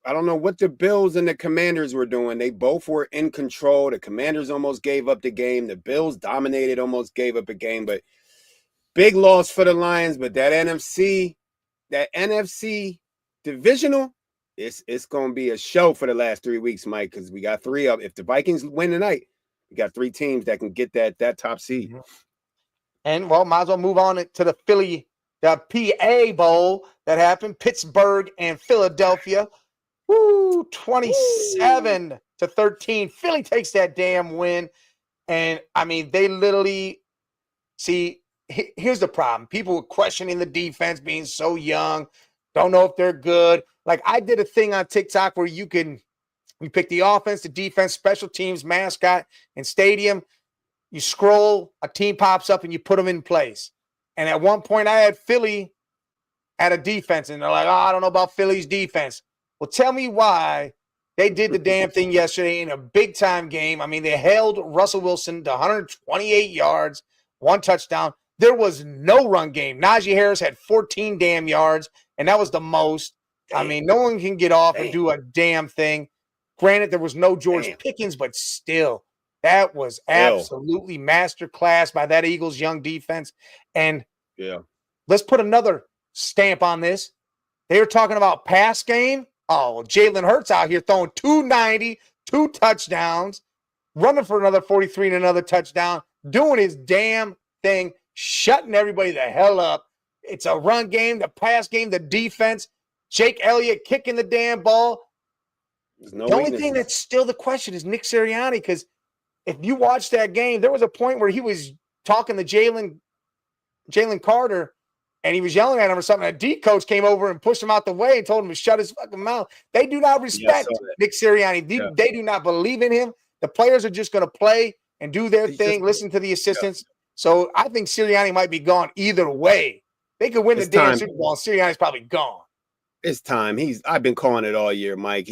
I don't know what the Bills and the Commanders were doing. They both were in control. The Commanders almost gave up the game. The Bills dominated, almost gave up a game. But big loss for the Lions. But that NFC divisional, it's going to be a show for the last 3 weeks, Mike, because we got three of. If the Vikings win tonight, we got three teams that can get that top seed. Mm-hmm. And well, might as well move on to the PA Bowl that happened, Pittsburgh and Philadelphia. Woo, 27-13. Philly takes that damn win. And I mean, they literally see. Here's the problem: people were questioning the defense being so young, don't know if they're good. Like I did a thing on TikTok where you pick the offense, the defense, special teams, mascot, and stadium. You scroll, a team pops up, and you put them in place. And at one point, I had Philly at a defense, and they're like, "Oh, I don't know about Philly's defense." Well, tell me why they did the damn thing yesterday in a big-time game. I mean, they held Russell Wilson to 128 yards, 1 touchdown. There was no run game. Najee Harris had 14 damn yards, and that was the most. Damn. I mean, no one can get off and do a damn thing. Granted, there was no George Pickens, but still, that was absolutely masterclass by that Eagles young defense. And let's put another stamp on this. They were talking about pass game. Oh, Jalen Hurts out here throwing 290, 2 touchdowns, running for another 43 and another touchdown, doing his damn thing, shutting everybody the hell up. It's a run game, the pass game, the defense. Jake Elliott kicking the damn ball. The only thing that's still the question is Nick Sirianni, because if you watch that game, there was a point where he was talking to Jalen Carter, and he was yelling at him or something. A D coach came over and pushed him out the way and told him to shut his fucking mouth. They do not respect Nick Sirianni. They do not believe in him. The players are just going to play and do their thing, listen to the assistants. So I think Sirianni might be gone either way. They could win the damn Super Bowl, and Sirianni's probably gone. It's time. I've been calling it all year, Mike.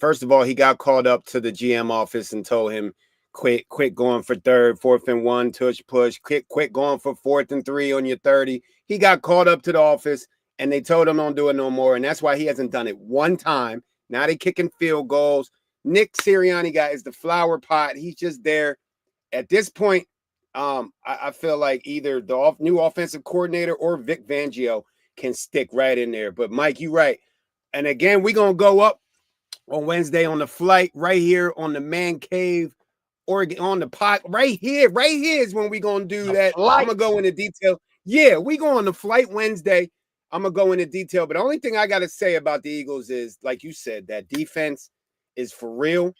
First of all, he got called up to the GM office and told him, quit going for third, 4th and 1, push, quit going for 4th and 3 on your 30. He got called up to the office and they told him don't do it no more. And that's why he hasn't done it one time. Now they kicking field goals. Nick Sirianni guy is the flower pot. He's just there. At this point, I feel like either the new offensive coordinator or Vic Fangio can stick right in there. But Mike, you're right. And again, we're going to go up on Wednesday on the flight right here on the Man Cave, Oregon, on the pot right here is when we're going to do that. I'm going to go into detail. Yeah, we go on the flight Wednesday. I'm going to go into detail. But the only thing I got to say about the Eagles is, like you said, that defense is for real.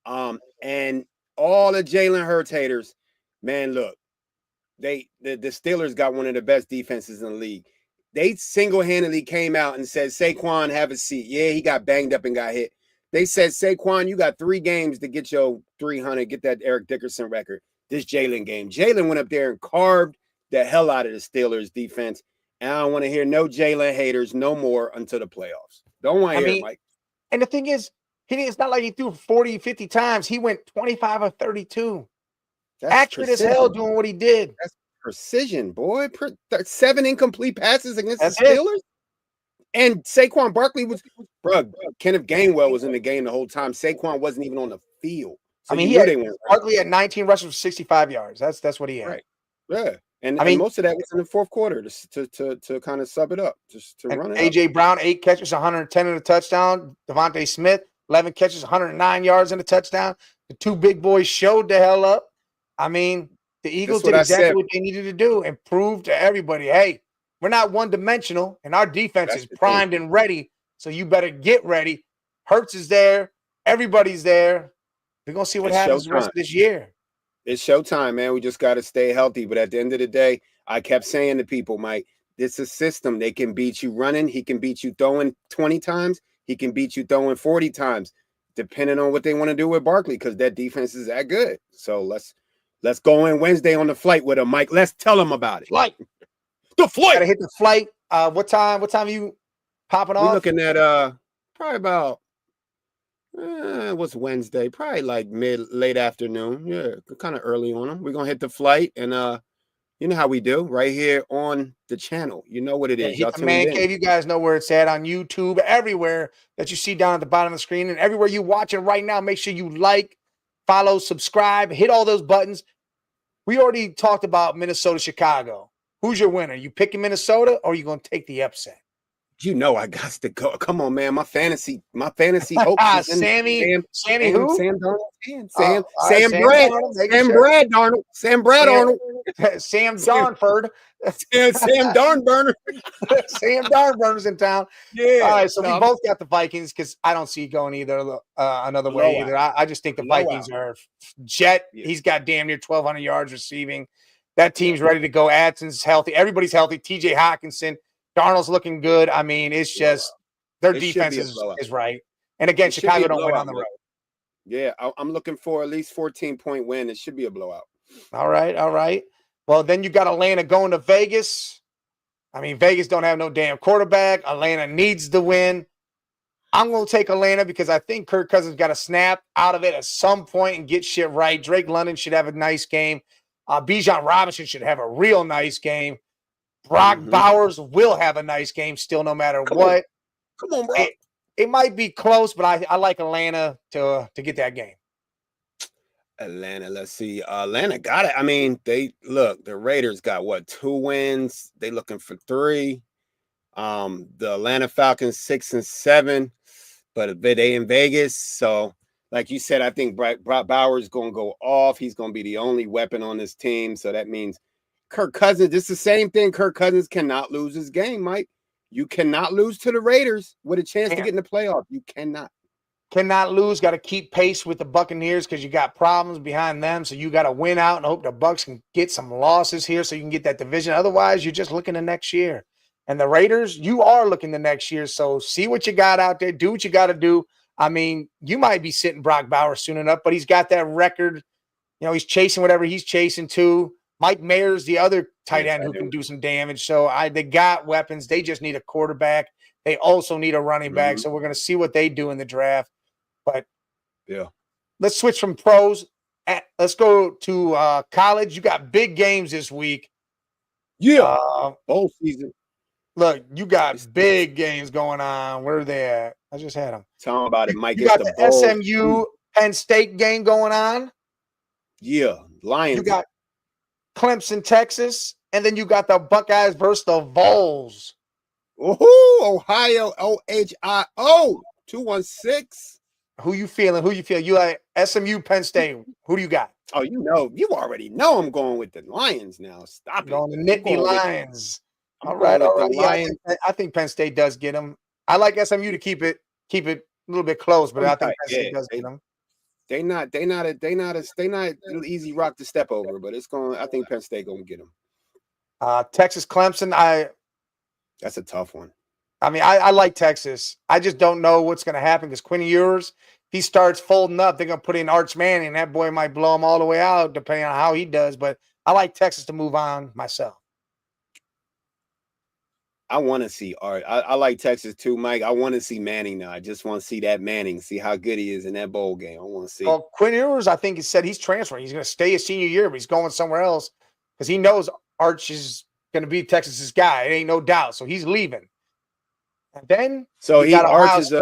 And all the Jalen Hurts haters, man, look, the Steelers got one of the best defenses in the league. They single-handedly came out and said, Saquon, have a seat. Yeah, he got banged up and got hit. They said, Saquon, you got 3 games to get your 300, get that Eric Dickerson record. This Jalen game. Jalen went up there and carved the hell out of the Steelers defense. And I don't want to hear no Jalen haters no more until the playoffs. Don't want to hear it, Mike. And the thing is, it's not like he threw 40, 50 times. He went 25 or 32. That's accurate precision. As hell doing what he did. That's precision, boy. 7 incomplete passes against the Steelers. And Saquon Barkley was, Kenneth Gainwell was in the game the whole time. Saquon wasn't even on the field. So Barkley had 19 rushes for 65 yards. That's what he had. Right. Yeah. And most of that was in the fourth quarter to kind of sub it up, just to run it. AJ Brown, 8 catches, 110 in a touchdown. Devontae Smith, 11 catches, 109 yards in a touchdown. The 2 big boys showed the hell up. I mean, the Eagles did exactly what they needed to do and prove to everybody, hey, we're not one-dimensional, and our defense is primed and ready, so you better get ready. Hurts is there. Everybody's there. We're going to see what happens the rest of this year. It's showtime, man. We just got to stay healthy. But at the end of the day, I kept saying to people, Mike, this is a system. They can beat you running. He can beat you throwing 20 times. He can beat you throwing 40 times, depending on what they want to do with Barkley, because that defense is that good. So let's Let's go in Wednesday on the flight with him, Mike. Let's tell him about it. Flight. The flight. Gotta hit the flight. What time are you popping We're off? looking at probably about what's Wednesday? Probably like late afternoon. Yeah, kind of early on them. We're gonna hit the flight, and you know how we do right here on the channel. You know what it is. Hit Y'all the tuned Man in. Cave. You guys know where it's at on YouTube, everywhere that you see down at the bottom of the screen, and everywhere you watch it right now. Make sure you like, follow, subscribe, hit all those buttons. We already talked about Minnesota, Chicago. Who's your winner? You picking Minnesota, or are you going to take the upset? You know I got to go. Come on, man. My fantasy hopes. Sammy who? Sam Darnold. Sam Darnold, Brad Darnold. Sam Brad Arnold. Sam Darnford. Sam Darnburner. Sam Darnburner's in town. Yeah. All right, so we both got the Vikings because I don't see it going another way either. I just think the Vikings are jet. Yeah. He's got damn near 1,200 yards receiving. That team's ready to go. Adson's healthy. Everybody's healthy. TJ Hawkinson. Darnold's looking good. I mean, it's just their defense is right. And again, Chicago don't win on the road. Yeah, I'm looking for at least 14-point win. It should be a blowout. All right. Well, then you got Atlanta going to Vegas. I mean, Vegas don't have no damn quarterback. Atlanta needs the win. I'm going to take Atlanta because I think Kirk Cousins got to snap out of it at some point and get shit right. Drake London should have a nice game. Bijan Robinson should have a real nice game. Brock Bowers will have a nice game still, no matter what. Come on, bro. It might be close, but I like Atlanta to get that game. Atlanta, let's see. Atlanta got it. I mean, the Raiders got what, 2 wins? They looking for 3. The Atlanta Falcons 6 and 7, but they in Vegas. So, like you said, I think Brock Bowers gonna go off. He's gonna be the only weapon on this team. So that means Kirk Cousins, it's the same thing. Kirk Cousins cannot lose his game, Mike. You cannot lose to the Raiders with a chance to get in the playoff. You cannot. Cannot lose. Got to keep pace with the Buccaneers because you got problems behind them. So you got to win out and hope the Bucs can get some losses here so you can get that division. Otherwise, you're just looking to next year. And the Raiders, you are looking to next year. So see what you got out there. Do what you got to do. I mean, you might be sitting Brock Bowers soon enough, but he's got that record. You know, he's chasing whatever he's chasing too. Mike Mayer's the other tight end who can do some damage. So they got weapons. They just need a quarterback. They also need a running back. So we're going to see what they do in the draft. But yeah, let's switch from pros. Let's go to college. You got big games this week. Yeah, bowl season. Look, you got big games going on. Where are they at? I just had them. Tell them about it, Mike. You got the SMU Penn State game going on. Yeah, Lions. You got Clemson, Texas, and then you got the Buckeyes versus the Vols. Ohio, OHIO, 216. Who you feeling? You like SMU, Penn State. Who do you got? Oh, you already know I'm going with the Lions now. Stop it. Going the Nittany Lions. All right. Yeah, I think Penn State does get them. I like SMU to keep it a little bit close, but I think Penn State does get them. They not an easy rock to step over, but I think Penn State gonna get them. Texas, Clemson. That's a tough one. I mean, I like Texas. I just don't know what's going to happen because Quinn Ewers, he starts folding up. They're going to put in Arch Manning. That boy might blow him all the way out depending on how he does. But I like Texas to move on myself. I want to see Art. I like Texas too, Mike. I want to see Manning now. I just want to see that Manning, see how good he is in that bowl game. I want to see. Well, Quinn Ewers, I think he said he's transferring. He's going to stay his senior year, but he's going somewhere else because he knows Arch is going to be Texas's guy. It ain't no doubt. So he's leaving. And then Arch is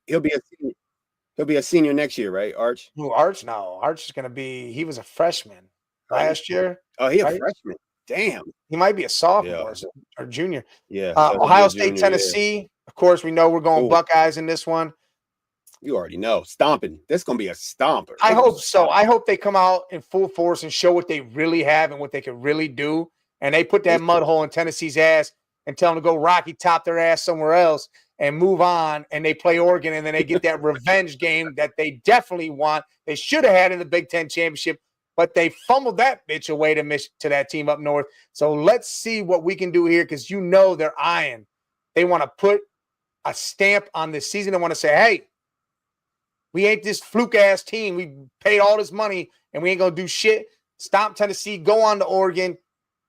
he'll be a senior next year, right? Arch. Who Arch? No, Arch is going to be. He was a freshman last year. Oh, he's a freshman. Damn. He might be a sophomore or junior. Yeah. Ohio State, Tennessee. Yeah. Of course, we know we're going Buckeyes in this one. You already know. Stomping. This is going to be a stomper. I hope so. I hope they come out in full force and show what they really have and what they can really do. And they put that mud hole in Tennessee's ass and tell them to go Rocky Top their ass somewhere else and move on. And they play Oregon, and then they get that revenge game that they definitely want. They should have had in the Big Ten championship, but they fumbled that bitch away to that team up north. So let's see what we can do here because they're eyeing. They want to put a stamp on this season. They want to say, hey, we ain't this fluke-ass team. We paid all this money, and we ain't going to do shit. Stomp Tennessee, go on to Oregon,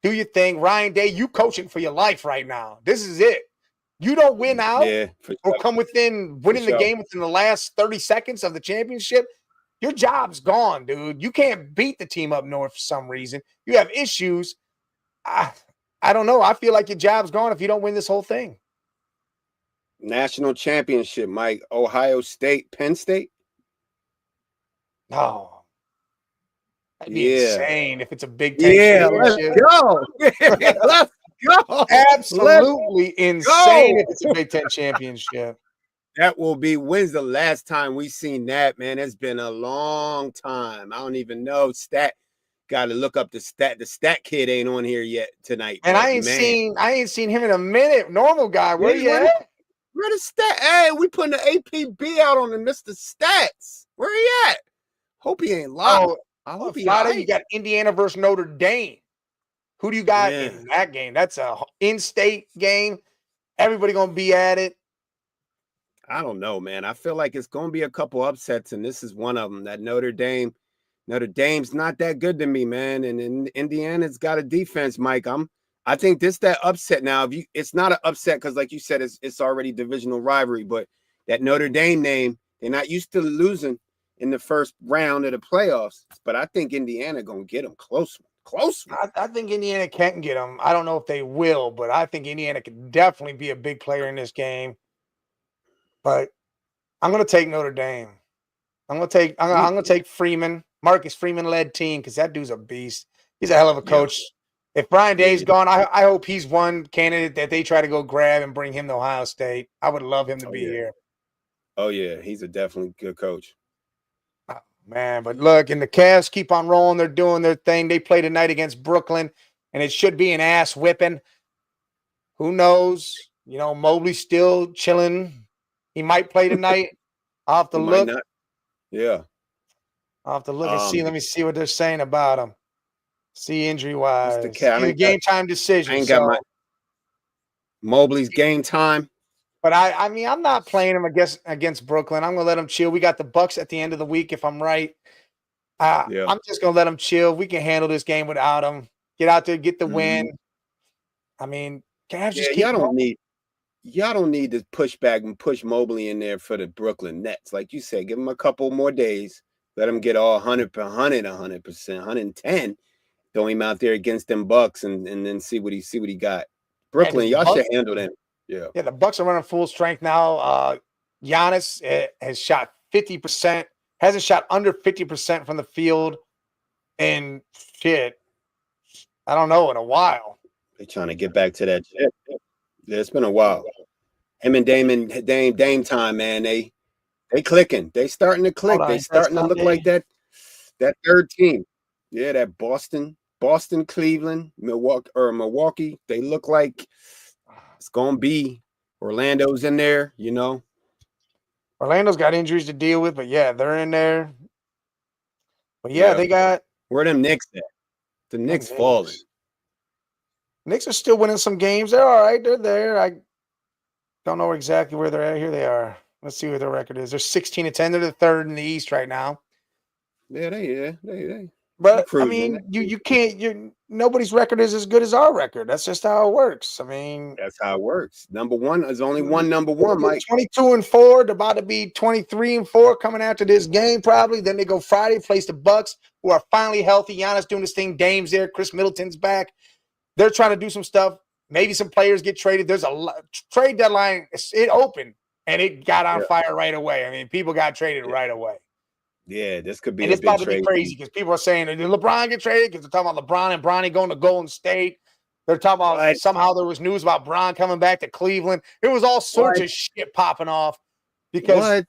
do your thing. Ryan Day, you coaching for your life right now. This is it. You don't win out or come within winning the game within the last 30 seconds of the championship, your job's gone, dude. You can't beat the team up north for some reason. You have issues. I don't know. I feel like your job's gone if you don't win this whole thing. National championship, Mike. Ohio State, Penn State. Oh. That'd be insane if it's a Big Ten championship. Let's go. Absolutely insane if it's a Big Ten championship. That will be. When's the last time we seen that, man? It's been a long time. I don't even know. Got to look up the stat. The stat kid ain't on here yet tonight. And I ain't seen him in a minute. Normal guy. Where you at? Where the stat? Hey, we putting the APB out on the Mr. Stats. Where he at? Hope he ain't locked. Oh, I hope Friday you got Indiana versus Notre Dame. Who do you got in that game? That's a in-state game. Everybody gonna be at it. I don't know, man. I feel like it's gonna be a couple upsets, and this is one of them. That Notre Dame's not that good to me, man. And Indiana's got a defense, Mike. I think that upset now. It's not an upset because, like you said, it's already divisional rivalry. But that Notre Dame name, they're not used to losing in the first round of the playoffs, but I think Indiana gonna get them close. I think Indiana can get them. I don't know if they will, but I think Indiana could definitely be a big player in this game. But I'm gonna take Notre Dame. I'm gonna take Freeman, Marcus Freeman led team because that dude's a beast. He's a hell of a coach. Yeah. If Brian Day's gone, I hope he's one candidate that they try to go grab and bring him to Ohio State. I would love him to be here. Oh yeah, he's a definitely good coach. Man, but look, and the Cavs keep on rolling. They're doing their thing. They play tonight against Brooklyn, and it should be an ass whipping. Who knows? You know, Mobley's still chilling. He might play tonight. I'll have to look. Yeah. I'll have to look and see. Let me see what they're saying about him. See injury-wise. The game time decision. I ain't got my Mobley's game time. But I mean, I'm not playing him against Brooklyn. I'm gonna let him chill. We got the Bucks at the end of the week, if I'm right. I'm just gonna let him chill. We can handle this game without him. Get out there, get the win. I mean, Cavs just keep y'all don't need to push back and push Mobley in there for the Brooklyn Nets. Like you said, give him a couple more days. Let him get all 100%, 110. Throw him out there against them Bucks and then see what he got. Brooklyn, y'all should handle them. Yeah, the Bucks are running full strength now. Giannis has shot 50%, hasn't shot under 50% from the field, and shit, I don't know, in a while. They're trying to get back to that shit. Yeah, it's been a while. Him and Dame time, man. They clicking. They starting to click. They starting to look like that third team. Yeah, that Boston, Cleveland, Milwaukee. They look like it's gonna be Orlando's in there, you know. Orlando's got injuries to deal with, but yeah, they're in there. But yeah, they got where them Knicks at? The Knicks falling. Knicks are still winning some games. They're all right. They're there. I don't know exactly where they're at. Here they are. Let's see what their record is. They're 16-10. They're the third in the East right now. Yeah, they. But I mean, you can't. Nobody's record is as good as our record. That's just how it works. I mean, that's how it works. Number one is only one number one, Mike. 22-4. They're about to be 23-4 coming after this game, probably. Then they go Friday, place the Bucks, who are finally healthy. Giannis doing his thing. Dame's there. Chris Middleton's back. They're trying to do some stuff. Maybe some players get traded. There's a trade deadline. It opened and it got on fire right away. I mean, people got traded right away. Yeah, this could be. And it's about to be crazy because people are saying, did LeBron get traded? Because they're talking about LeBron and Bronny going to Golden State. They're talking about somehow there was news about Bron coming back to Cleveland. There was all sorts of shit popping off because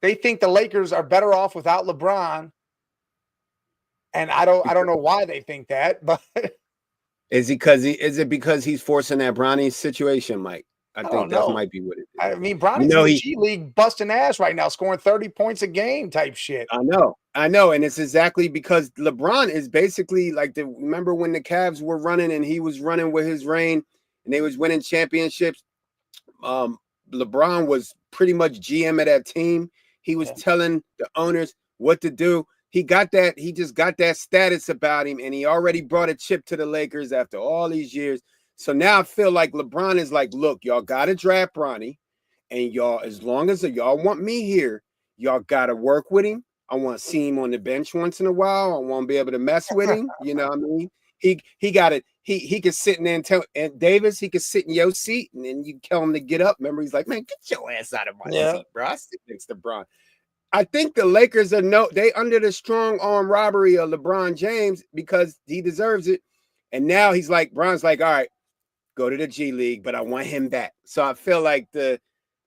they think the Lakers are better off without LeBron. And I don't know why they think that, but is it because he's forcing that Bronny situation, Mike? I think that might be what it is. I mean, Bronny's in the G League busting ass right now, scoring 30 points a game type shit. I know. And it's exactly because LeBron is basically like remember when the Cavs were running and he was running with his reign and they was winning championships. LeBron was pretty much GM of that team. He was telling the owners what to do. he got that. He just got that status about him, and he already brought a chip to the Lakers after all these years. So now I feel like LeBron is like, look, y'all got to draft Bronny, and y'all, as long as y'all want me here, y'all got to work with him. I want to see him on the bench once in a while. I want to be able to mess with him. You know what I mean? He got it. He could sit in there and tell and Davis, he could sit in your seat and then you tell him to get up. Remember, he's like, man, get your ass out of my seat, bro. I sit next to Bron. I think the Lakers are they under the strong arm robbery of LeBron James because he deserves it. And now he's like, Bron's like, all right, go to the G League, but I want him back. So I feel like the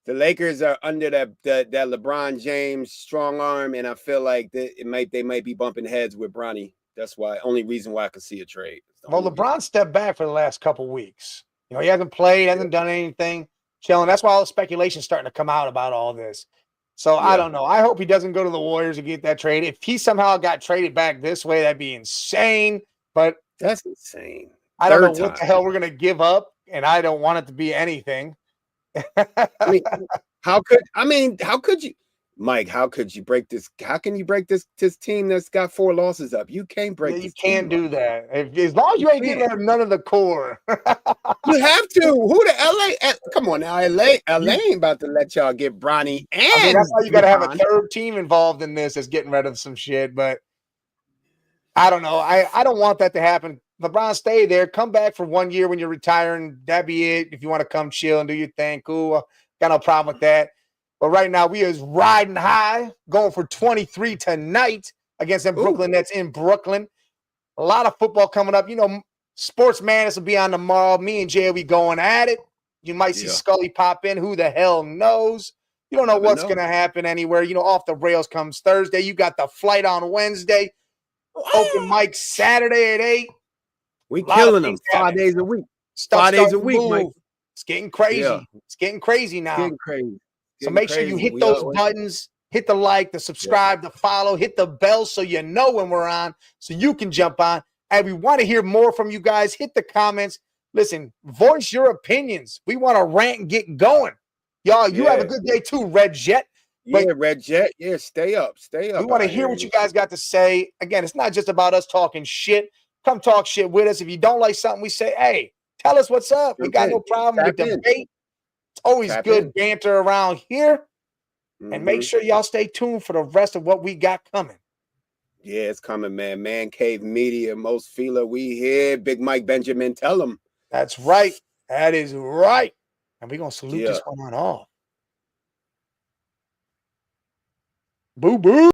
Lakers are under that LeBron James strong arm, and I feel like they might be bumping heads with Bronny. That's why only reason why I could see a trade. Well, LeBron stepped back for the last couple weeks. You know, he hasn't played, hasn't done anything, chilling. That's why all the speculation is starting to come out about all this. So I don't know. I hope he doesn't go to the Warriors and get that trade. If he somehow got traded back this way, that'd be insane. But that's insane. I don't know what the hell we're gonna give up, and I don't want it to be anything. I mean, how could you, Mike? How could you break this? How can you break this team that's got 4 losses up? You can't break. You can't do that. As long as you ain't getting rid of none of the core. You have to. Who the LA? Come on now, LA ain't about to let y'all get Bronny. And that's why you got to have a third team involved in this, is getting rid of some shit. But I don't know. I don't want that to happen. LeBron, stay there. Come back for 1 year when you're retiring. That'd be it. If you want to come chill and do your thing, cool. Got no problem with that. But right now, we is riding high, going for 23 tonight against them Brooklyn Nets in Brooklyn. A lot of football coming up. You know, Sports Madness will be on tomorrow. Me and Jay will be going at it. You might see Scully pop in. Who the hell knows? You don't know what's going to happen anywhere. You know, Off the Rails comes Thursday. You got the flight on Wednesday. Open mic Saturday at 8. We killing them 5 days a week. 5 days a week, Mike. It's getting crazy. Yeah. It's getting crazy now. It's getting crazy. So make sure you hit those buttons, hit the like, the subscribe, the follow, hit the bell so you know when we're on, so you can jump on. And we want to hear more from you guys. Hit the comments. Listen, voice your opinions. We want to rant and get going. Y'all, you have a good day too, Red Jet. Red Jet. Yeah, stay up. Stay up. We want to hear what you guys got to say. Again, it's not just about us talking shit. Come talk shit with us. If you don't like something we say, hey, tell us what's up. We got no problem with debate. It's always good banter around here. And make sure y'all stay tuned for the rest of what we got coming. Yeah, it's coming, man. Man Cave Media, Most Feeler, we here. Big Mike Benjamin, tell him. That's right. That is right. And we're going to salute this one on off. Boo-boo.